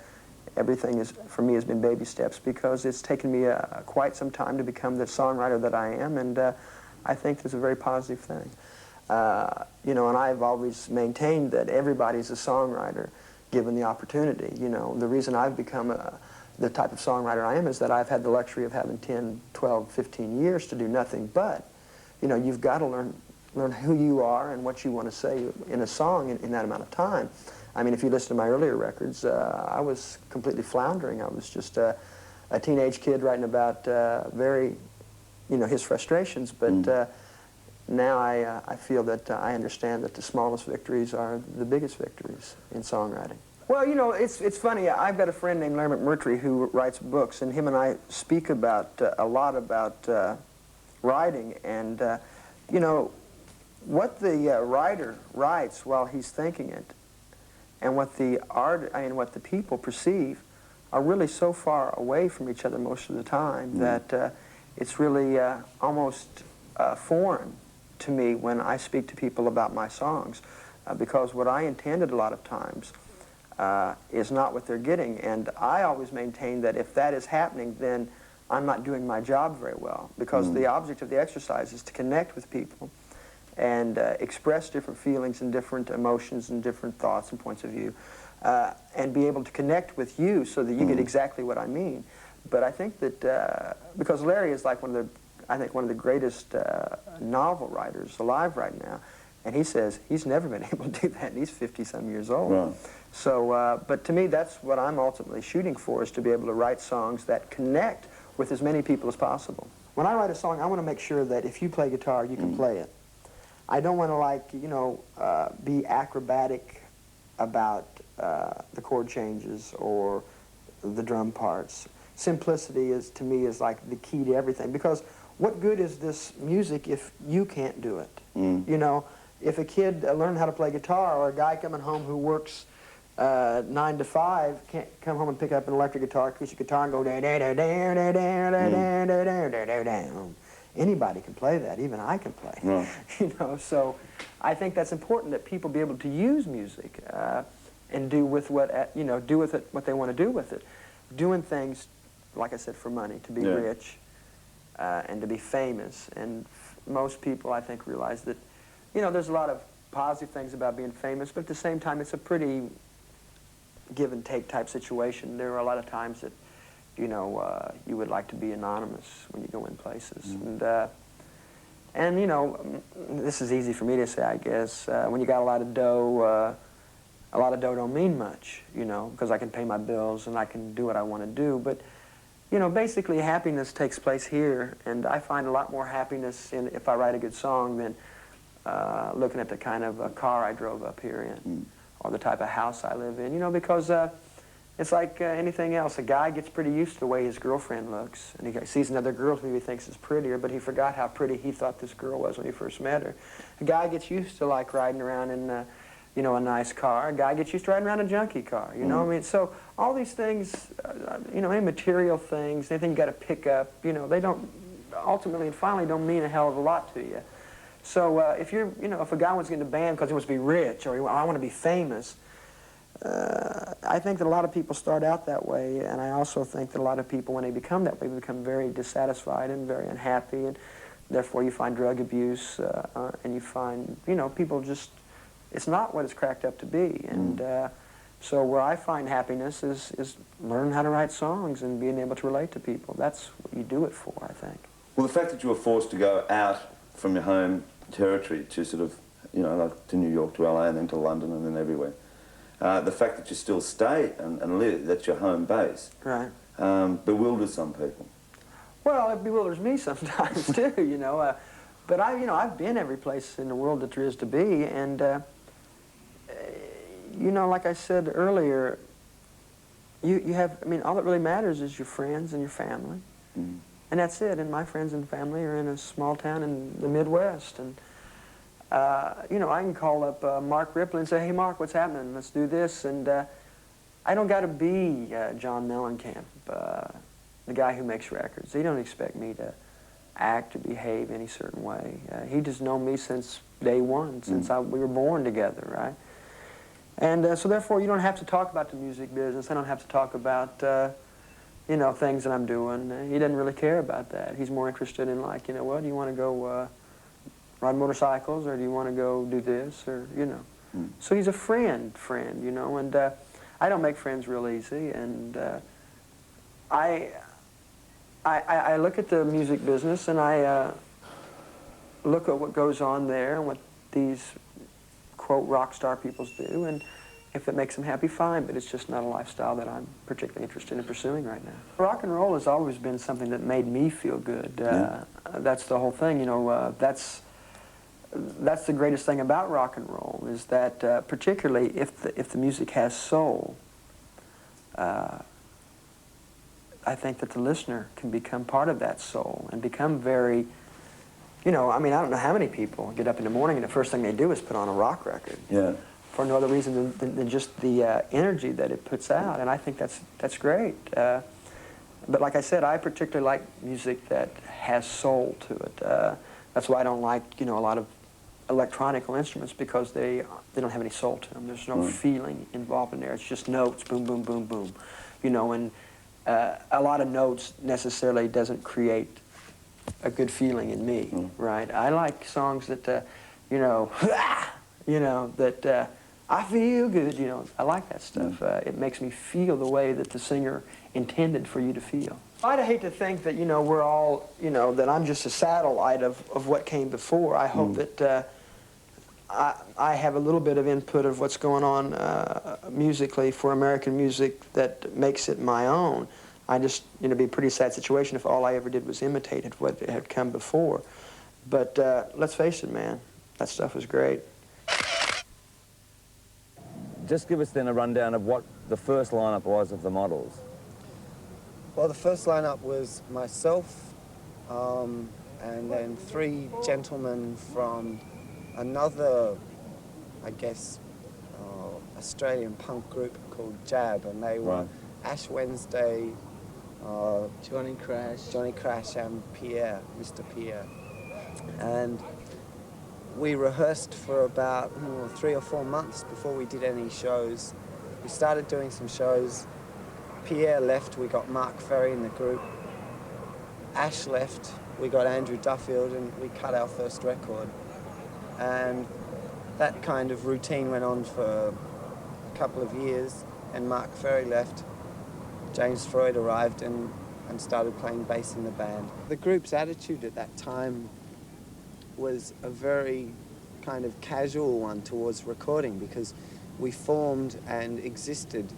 everything for me has been baby steps, because it's taken me quite some time to become the songwriter that I am, and I think it's a very positive thing. You know, and I've always maintained that everybody's a songwriter given the opportunity. You know, the reason I've become the type of songwriter I am is that I've had the luxury of having 10, 12, 15 years to do nothing but. You know, you've got to learn who you are and what you want to say in a song in that amount of time. I mean, if you listen to my earlier records, I was completely floundering. I was just a teenage kid writing about very, you know, his frustrations, but now I feel that I understand that the smallest victories are the biggest victories in songwriting. Well, you know, it's funny. I've got a friend named Larry McMurtry who writes books, and him and I speak about a lot about writing, and you know, what the writer writes while he's thinking it, and what the people perceive, are really so far away from each other most of the time that it's really almost foreign to me when I speak to people about my songs, because what I intended a lot of times is not what they're getting, and I always maintain that if that is happening, then I'm not doing my job very well, because the object of the exercise is to connect with people and express different feelings and different emotions and different thoughts and points of view, and be able to connect with you so that you get exactly what I mean. But I think that, because Larry is like one of the greatest novel writers alive right now, and he says he's never been able to do that, and he's 50-some years old. Right. So, but to me, that's what I'm ultimately shooting for, is to be able to write songs that connect with as many people as possible. When I write a song, I want to make sure that if you play guitar, you can play it. I don't want to, like, you know, be acrobatic about the chord changes or the drum parts. Simplicity is, to me, is like the key to everything, because what good is this music if you can't do it? You know, if a kid learned how to play guitar, or a guy coming home who works 9 to 5 can't come home and pick up an electric guitar, acoustic guitar, and go da da da da da da da da da da da da. Anybody can play that. Even I can play. Right. You know, so I think that's important, that people be able to use music and do with what do with it what they want to do with it. Doing things, like I said, for money, to be rich and to be famous. And most people, I think, realize that, you know, there's a lot of positive things about being famous, but at the same time, it's a pretty give and take type situation. There are a lot of times that, you know, you would like to be anonymous when you go in places. And you know, this is easy for me to say, I guess. When you got a lot of dough don't mean much, you know, because I can pay my bills and I can do what I want to do. But, you know, basically happiness takes place here, and I find a lot more happiness in if I write a good song than looking at the kind of car I drove up here in, or the type of house I live in, you know, because it's like anything else. A guy gets pretty used to the way his girlfriend looks, and he sees another girl who he thinks is prettier, but he forgot how pretty he thought this girl was when he first met her. A guy gets used to, like, riding around in, you know, a nice car. A guy gets used to riding around a junky car, you know what I mean? So all these things, you know, any material things, anything you got to pick up, you know, they don't, ultimately and finally don't mean a hell of a lot to you. So if you're, you know, if a guy wants to get in a band because he wants to be rich, or I want to be famous, I think that a lot of people start out that way, and I also think that a lot of people, when they become that way, become very dissatisfied and very unhappy, and therefore you find drug abuse, and you find, you know, people just, it's not what it's cracked up to be. And so where I find happiness is learning how to write songs and being able to relate to people. That's what you do it for, I think. Well, the fact that you were forced to go out from your home territory to sort of, you know, like to New York, to LA, and then to London, and then everywhere. The fact that you still stay and live, that's your home base, right, bewilders some people. Well, it bewilders me sometimes too, you know. But I've been every place in the world that there is to be, and you know, like I said earlier, you have. I mean, all that really matters is your friends and your family, and that's it. And my friends and family are in a small town in the Midwest, and you know, I can call up Mark Ripley and say, "Hey, Mark, what's happening? Let's do this." And I don't got to be John Mellencamp, the guy who makes records. He don't expect me to act or behave any certain way. He just known me since day one, since we were born together, right? And so therefore, you don't have to talk about the music business. I don't have to talk about, you know, things that I'm doing. He doesn't really care about that. He's more interested in, like, you know what, do you want to go ride motorcycles, or do you want to go do this, or, you know. So he's a friend, you know, and I don't make friends real easy, and I look at the music business, and I look at what goes on there and what these, quote, rock star peoples do, and If it makes them happy, fine, but it's just not a lifestyle that I'm particularly interested in pursuing right now. Rock and roll has always been something that made me feel good. That's the whole thing, you know, that's the greatest thing about rock and roll, is that particularly if the music has soul, I think that the listener can become part of that soul and become very, you know, I mean, I don't know how many people get up in the morning and the first thing they do is put on a rock record. Yeah. For no other reason than just the energy that it puts out, and I think that's great. But like I said, I particularly like music that has soul to it. That's why I don't like, you know, a lot of electronical instruments, because they don't have any soul to them. There's no feeling involved in there. It's just notes, boom, boom, boom, boom. You know, and a lot of notes necessarily doesn't create a good feeling in me, right? I like songs that, you know, that I feel good, you know. I like that stuff. It makes me feel the way that the singer intended for you to feel. I'd hate to think that, you know, we're all, you know, that I'm just a satellite of what came before. I hope that I have a little bit of input of what's going on musically for American music that makes it my own. I just, you know, it'd be a pretty sad situation if all I ever did was imitated what had come before. But let's face it, man, that stuff was great. Just give us then a rundown of what the first lineup was of the Models. Well, the first lineup was myself, and then 3 gentlemen from another, I guess, Australian punk group called Jab, and they were Ash Wednesday, Johnny Crash, and Pierre, Mr. Pierre. And we rehearsed for about 3 or 4 months before we did any shows. We started doing some shows. Pierre left, we got Mark Ferry in the group. Ash left, we got Andrew Duffield, and we cut our first record. And that kind of routine went on for a couple of years, and Mark Ferry left. James Freud arrived and started playing bass in the band. The group's attitude at that time was a very kind of casual one towards recording, because we formed and existed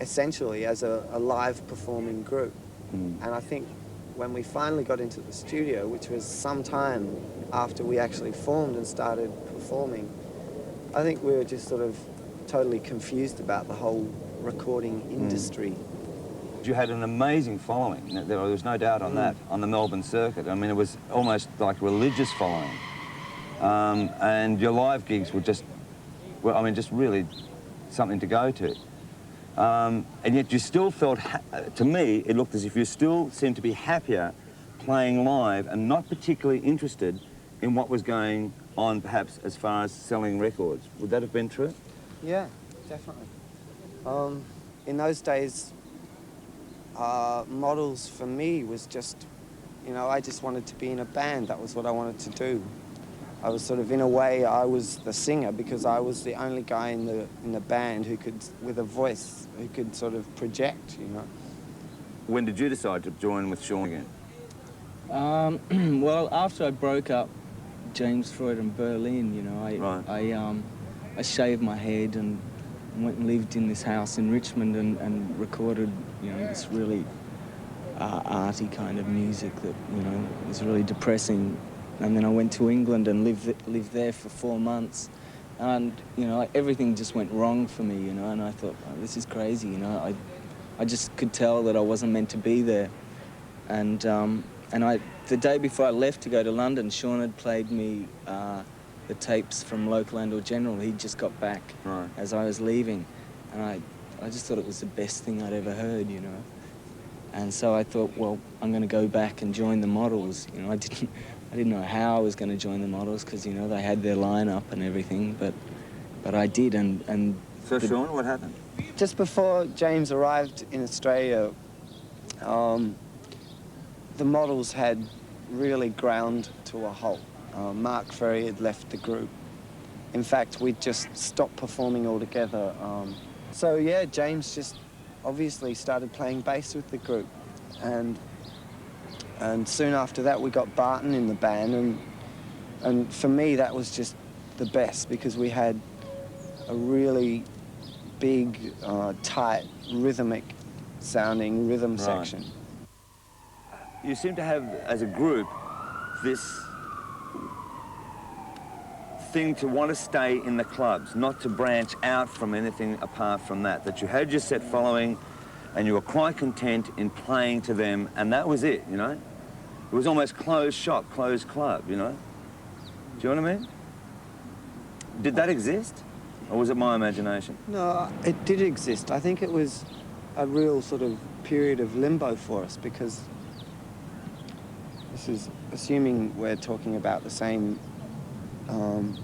essentially as a live performing group. And I think when we finally got into the studio, which was some time after we actually formed and started performing, I think we were just sort of totally confused about the whole recording industry. You had an amazing following. There was no doubt on that, on the Melbourne circuit. I mean, it was almost like religious following. And your live gigs were just, well, I mean, just really something to go to. And yet you still felt, to me, it looked as if you still seemed to be happier playing live and not particularly interested in what was going on, perhaps, as far as selling records. Would that have been true? Yeah, definitely. In those days, Models for me was just, you know, I just wanted to be in a band. That was what I wanted to do. I was sort of, in a way, I was the singer, because I was the only guy in the band who could, with a voice, who could sort of project, you know. When did you decide to join with Sean again? Well, after I broke up James Freud in Berlin, you know, I shaved my head and went and lived in this house in Richmond and recorded, you know, this really arty kind of music that, you know, was really depressing. And then I went to England and lived there for 4 months. And, you know, everything just went wrong for me, you know, and I thought, oh, this is crazy, you know. I just could tell that I wasn't meant to be there. And the day before I left to go to London, Sean had played me the tapes from Local Landor General. He'd just got back as I was leaving. And I just thought it was the best thing I'd ever heard, you know. And so I thought, well, I'm going to go back and join the Models. You know, I didn't know how I was going to join the Models, because, you know, they had their lineup and everything, but I did. And so, Sean, what happened? Just before James arrived in Australia, the Models had really ground to a halt. Mark Ferry had left the group. In fact, we'd just stopped performing altogether. So, yeah, James just obviously started playing bass with the group. And soon after that, we got Barton in the band. And for me, that was just the best, because we had a really big, tight, rhythmic sounding rhythm section. You seem to have, as a group, this thing to want to stay in the clubs, not to branch out from anything apart from that, that you had your set following and you were quite content in playing to them, and that was it, you know? It was almost closed shop, closed club, you know? Do you know what I mean? Did that exist? Or was it my imagination? No, it did exist. I think it was a real sort of period of limbo for us, because this is assuming we're talking about the same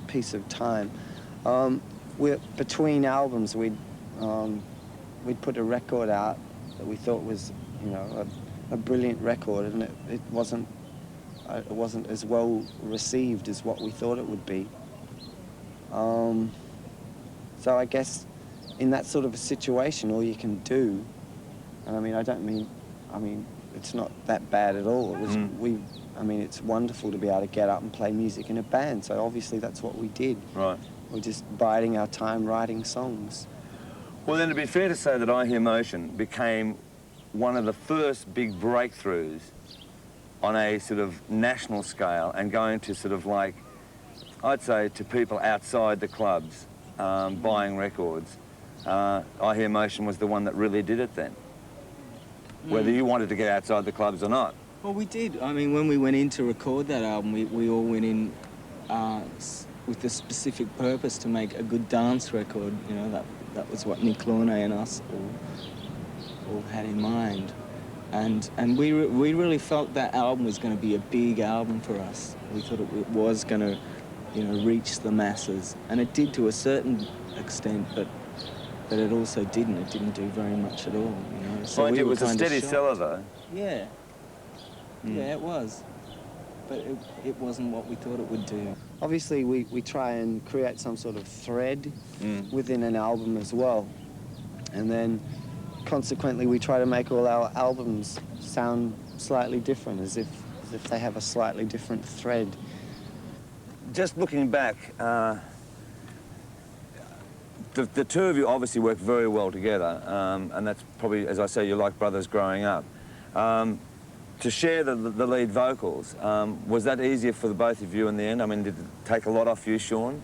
piece of time. We're between albums, we'd put a record out that we thought was, you know, a brilliant record, and it wasn't as well received as what we thought it would be. So I guess in that sort of a situation, all you can do, and I mean, it's not that bad at all. It was, I mean, it's wonderful to be able to get up and play music in a band, so obviously that's what we did. Right. We're just biding our time writing songs. Well, then it'd be fair to say that I Hear Motion became one of the first big breakthroughs on a sort of national scale, and going to sort of like, I'd say, to people outside the clubs buying records. I Hear Motion was the one that really did it then, whether you wanted to get outside the clubs or not. Well, we did. I mean, when we went in to record that album, we all went in with the specific purpose to make a good dance record. You know, that was what Nick Launay and us all had in mind. And we really felt that album was going to be a big album for us. We thought it was going to, you know, reach the masses. And it did to a certain extent, but it also didn't. It didn't do very much at all, you know. So Mind we you, it were was a kind of steady shocked. seller, though. Yeah. Yeah, it was. But it wasn't what we thought it would do. Obviously, we try and create some sort of thread within an album as well. And then, consequently, we try to make all our albums sound slightly different, as if they have a slightly different thread. Just looking back, the two of you obviously work very well together, and that's probably, as I say, you're like brothers growing up. To share the lead vocals, was that easier for the both of you in the end? I mean, did it take a lot off you, Sean?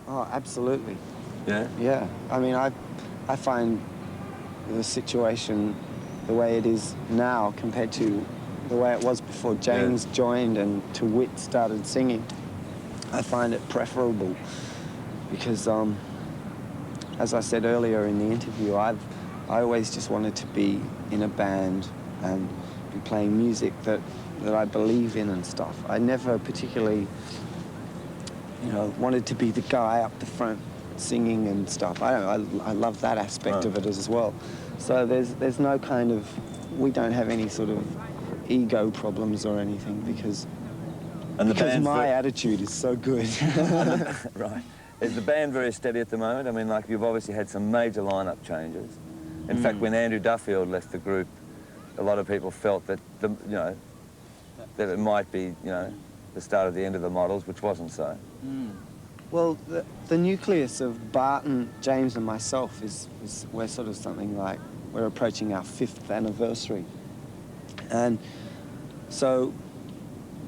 Oh, absolutely. Yeah? Yeah. I mean, I find the situation the way it is now compared to the way it was before James joined and TeWitt started singing. I find it preferable because, as I said earlier in the interview, I always just wanted to be in a band and be playing music that I believe in and stuff. I never particularly, you know, wanted to be the guy up the front singing and stuff. I love that aspect of it as well. So there's no kind of, we don't have any sort of ego problems or anything because my attitude is so good. Right. Is the band very steady at the moment? I mean, like, you've obviously had some major lineup changes. In fact, when Andrew Duffield left the group, a lot of people felt that that it might be, you know, the start of the end of the Models, which wasn't so. Well, the nucleus of Barton, James and myself is we're sort of something like, we're approaching our 5th anniversary. And so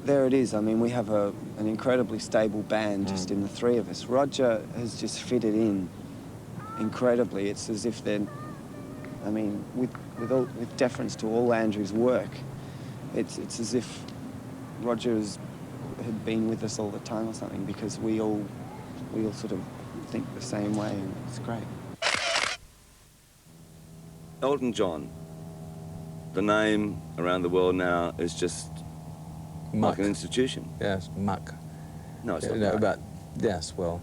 there it is. I mean, we have an incredibly stable band just in the three of us. Roger has just fitted in incredibly. It's as if they're, I mean, with deference to all Andrew's work, it's as if Roger had been with us all the time or something, because we all sort of think the same way, and it's great. Elton John, the name around the world now is just like an institution. Yes, muck. No, it's not No, muck. but yes, well.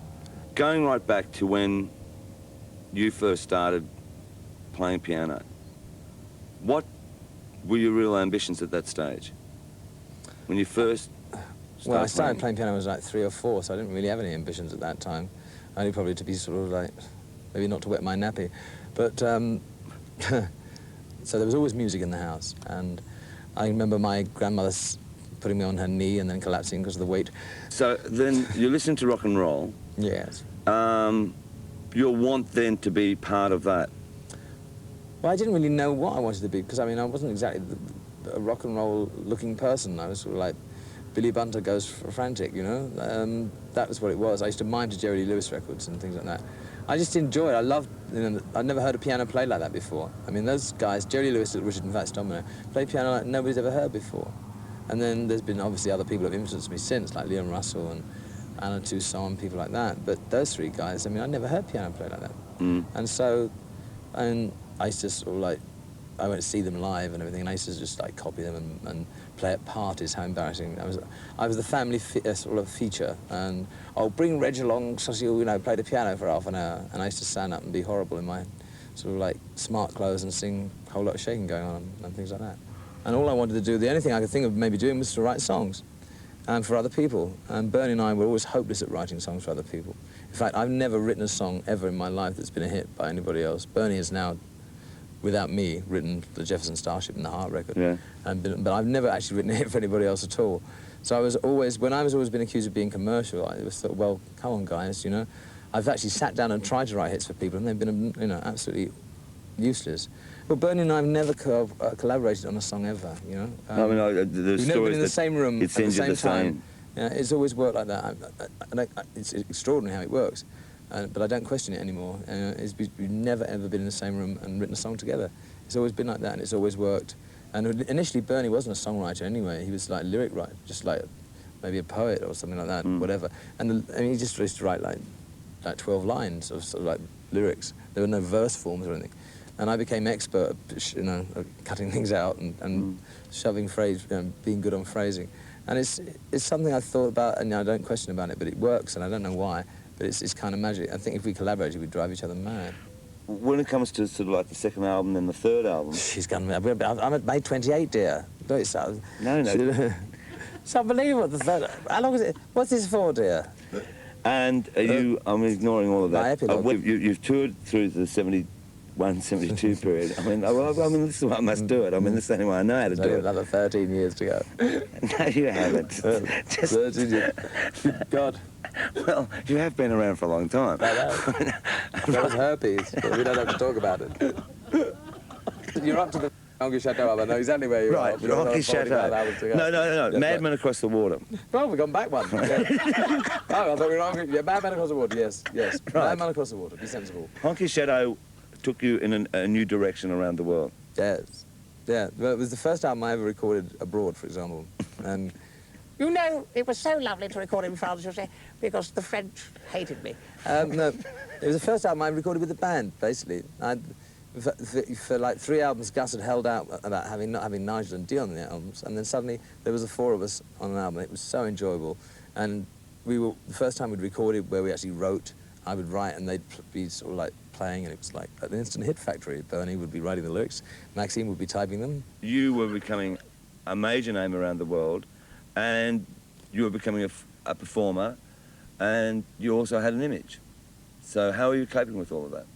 Going right back to when you first started playing piano, what were your real ambitions at that stage? When you first Well, I started playing piano when I was like 3 or 4, so I didn't really have any ambitions at that time. Only probably to be sort of like, maybe not to wet my nappy. But, so there was always music in the house. And I remember my grandmother putting me on her knee and then collapsing because of the weight. So then you listened to rock and roll. Yes. your want then to be part of that? Well, I didn't really know what I wanted to be, because, I mean, I wasn't exactly a rock and roll looking person. I was sort of like Billy Bunter goes frantic, you know? That was what it was. I used to mime to Jerry Lee Lewis records and things like that. I just enjoyed it. I loved, you know, I'd never heard a piano played like that before. I mean, those guys, Jerry Lee Lewis, Richard and Fats Domino, played piano like nobody's ever heard before. And then there's been obviously other people who have influenced me since, like Leon Russell and Alan Toussaint, people like that. But those three guys, I mean, I'd never heard piano played like that. And so, and I used to sort of like, I went to see them live and everything, and I used to just like copy them and play at parties. How embarrassing! I was the family sort of feature, and I'll bring Reg along so he'll, you know, play the piano for half an hour. And I used to stand up and be horrible in my sort of like smart clothes and sing a whole lot of shaking going on and things like that. And all I wanted to do, the only thing I could think of maybe doing was to write songs, and for other people. And Bernie and I were always hopeless at writing songs for other people. In fact, I've never written a song ever in my life that's been a hit by anybody else. Bernie has now, without me, written the Jefferson Starship and the Heart record. Yeah. But I've never actually written a hit for anybody else at all. So I was always, when I was always been accused of being commercial, I was thought, well, come on, guys, you know. I've actually sat down and tried to write hits for people, and they've been, you know, absolutely useless. Well, Bernie and I have never collaborated on a song ever, you know. I mean, we've never been in the same room it at the sends you same the time. same. Yeah, it's always worked like that. It's extraordinary how it works, but I don't question it anymore. We've never, ever been in the same room and written a song together. It's always been like that, and it's always worked. And initially, Bernie wasn't a songwriter anyway. He was like a lyric writer, just like maybe a poet or something like that, whatever. And he just used to write like 12 lines of sort of like lyrics. There were no verse forms or anything. And I became expert, you know, at cutting things out and shoving phrase, you know, being good on phrasing. And it's something I thought about, and I don't question about it, but it works, and I don't know why, but it's kind of magic. I think if we collaborated, we'd drive each other mad. When it comes to sort of like the second album and the third album... She's gone, I'm at May 28, dear. No, it's no. It's unbelievable, the third... How long is it? What's this for, dear? And are you... I'm ignoring all of that. My epilogue. You've toured through the 71, 72 period. I mean, this is why I must do it. I mean, this is the only way I know how to do it. Another 13 years to go. No, you haven't. Just 13 years. God. Well, you have been around for a long time. I know. That was herpes, but we don't have to talk about it. You're up to the Honky Chateau, I know exactly where you are. Right, Honky Chateau. No. Madman Across the Water. Well, we've gone back one. Yeah. Oh, I thought we were on... Yeah, Madman Across the Water, yes. Right. Madman Across the Water, be sensible. Honky Chateau took you in a new direction around the world. Yes. Yeah, well, it was the first album I ever recorded abroad, for example. And you know, it was so lovely to record in France, you say, because the French hated me. No, it was the first album I recorded with the band, basically. For like 3 albums, Gus had held out about not having Nigel and Dion on the albums, and then suddenly there was the 4 of us on an album. It was so enjoyable. And the first time we'd recorded where we actually wrote, I would write and they'd be sort of like playing, and it was like an instant hit factory. Bernie would be writing the lyrics, Maxine would be typing them. You were becoming a major name around the world, and you were becoming a performer, and you also had an image. So how are you coping with all of that?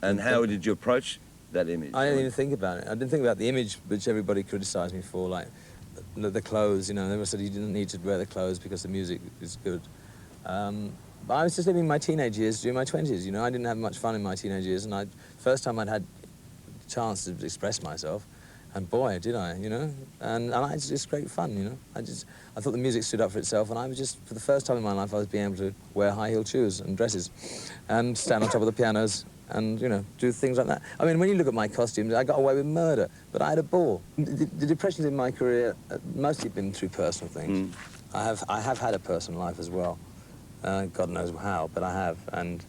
And how did you approach that image? I didn't even think about it. I didn't think about the image which everybody criticised me for, like the clothes, you know. They said you didn't need to wear the clothes because the music is good. But I was just living my teenage years during my 20s, you know. I didn't have much fun in my teenage years, and first time I'd had a chance to express myself, and boy, did I, you know. And it's just great fun, you know. I thought the music stood up for itself, and I was just, for the first time in my life, I was being able to wear high-heel shoes and dresses and stand on top of the pianos and, you know, do things like that. I mean, when you look at my costumes, I got away with murder, but I had a ball. The depressions in my career mostly been through personal things. I have had a personal life as well. God knows how, but I have. And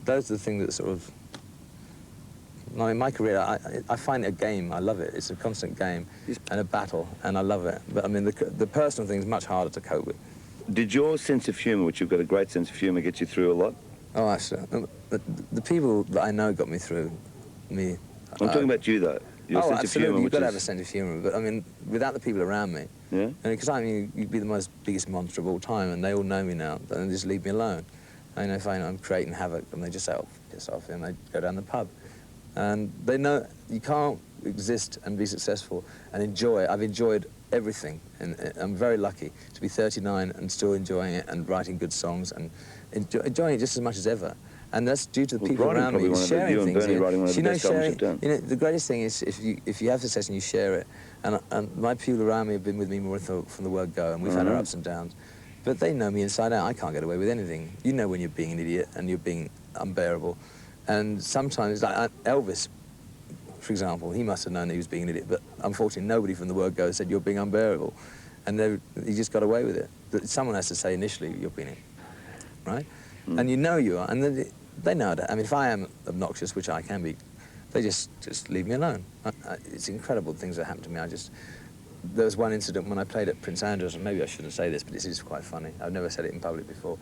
those are the things that sort of... I mean, my career, I find it a game. I love it. It's a constant game and a battle, and I love it. But, I mean, the personal thing is much harder to cope with. Did your sense of humour, which you've got a great sense of humour, get you through a lot? Oh, actually, the people that I know got me through me. I'm talking about you, though. Your sense absolutely. of humour, You've got to have a sense of humour, but I mean, without the people around me. Yeah. Because I mean, you'd be the biggest monster of all time, and they all know me now, and they just leave me alone. I know if I'm creating havoc, and they just say, "Oh, piss off," and they go down the pub, and they know you can't exist and be successful and enjoy. I've enjoyed everything, and I'm very lucky to be 39 and still enjoying it and writing good songs and enjoying it just as much as ever. And that's due to the Well, people writing around probably me one of the- sharing you and things. Bernie writing one of the best albums you've done. You know, the greatest thing is if you have success and you share it. And my people around me have been with me more from the word go, and we've had our ups and downs. But they know me inside out. I can't get away with anything. You know when you're being an idiot and you're being unbearable. And sometimes, like Elvis, for example, he must have known he was being an idiot, but unfortunately nobody from the word go said you're being unbearable. And he just got away with it. But someone has to say initially you're being it, right? And you know you are, and then they know that. I mean, if I am obnoxious, which I can be, they just leave me alone. It's incredible things that happen to me. There was one incident when I played at Prince Andrews, and maybe I shouldn't say this, but this is quite funny. I've never said it in public before.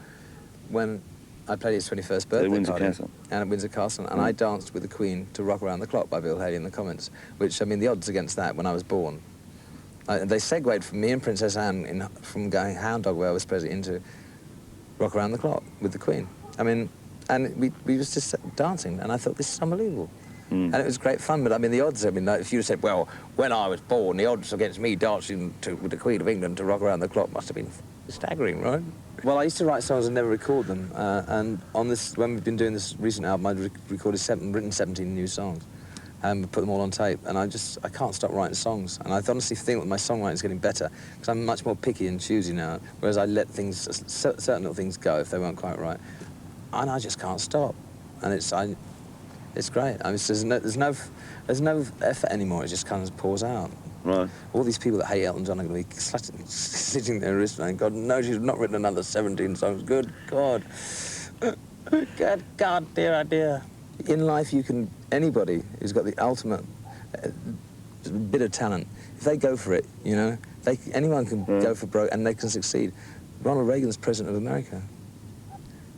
When I played his 21st birthday Windsor party, Castle. and at Windsor Castle, and I danced with the Queen to Rock Around the Clock by Bill Haley in the comments, which, I mean, the odds against that when I was born. They segued from me and Princess Anne from going Hound Dog, where I was present, into Rock Around the Clock with the Queen. I mean, and we was just dancing, and I thought, this is unbelievable. And it was great fun, but I mean, the odds, I mean, like, if you said, well, when I was born, the odds against me dancing with the Queen of England to Rock Around the Clock must have been staggering, right? Well, I used to write songs and never record them, and on this, when we've been doing this recent album, I'd written 17 new songs, and put them all on tape, and I can't stop writing songs, and I honestly think that my songwriting's getting better, because I'm much more picky and choosy now, whereas I let certain little things go if they weren't quite right, and I just can't stop, and it's great. I mean, there's no effort anymore. It just kind of pours out. Right. All these people that hate Elton John are going to be sitting there and God knows she's not written another 17 songs. Good God. Good God, dear, oh dear. In life, anybody who's got the ultimate bit of talent, if they go for it, you know, anyone can go for broke and they can succeed. Ronald Reagan's president of America.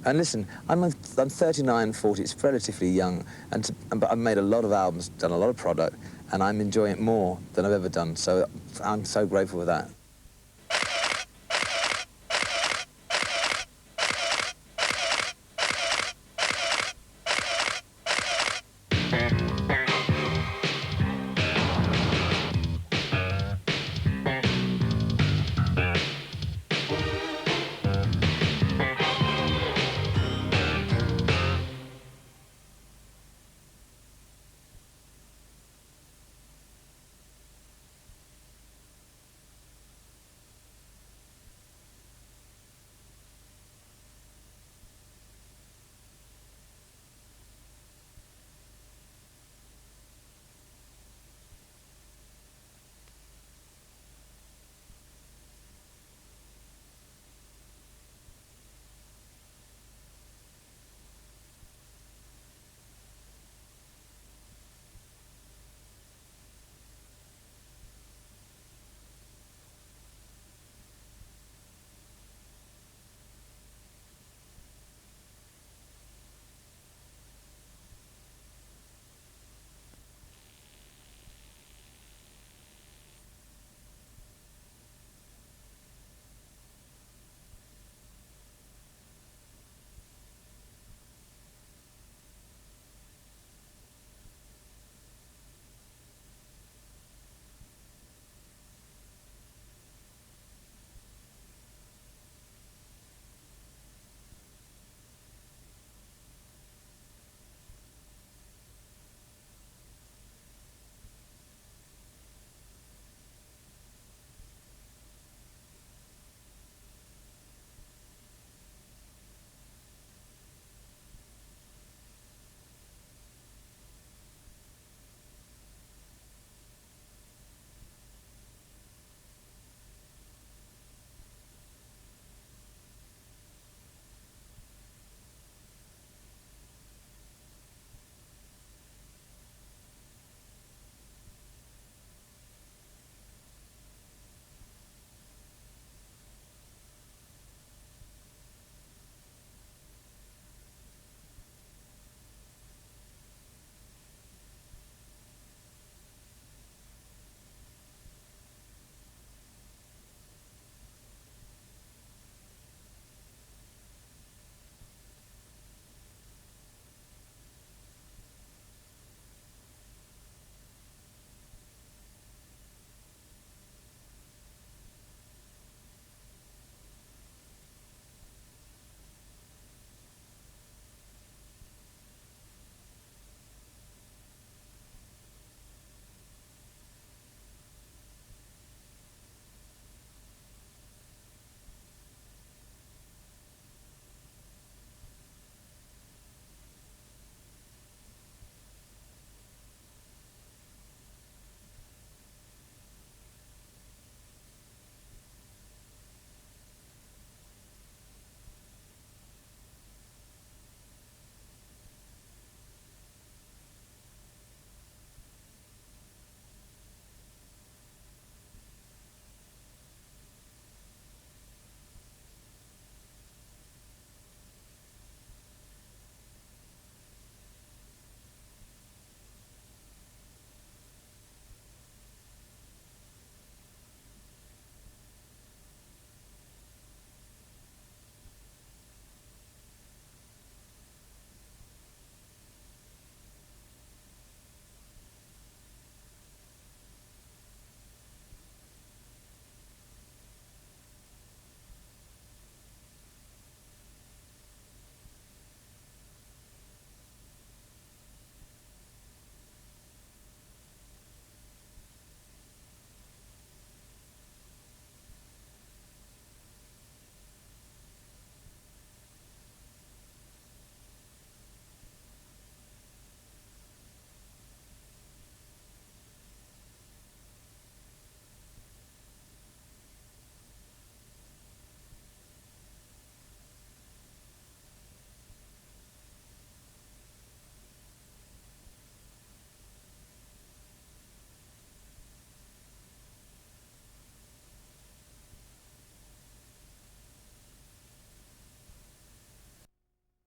And listen, I'm 39, 40, it's relatively young, but I've made a lot of albums, done a lot of product, and I'm enjoying it more than I've ever done, so I'm so grateful for that.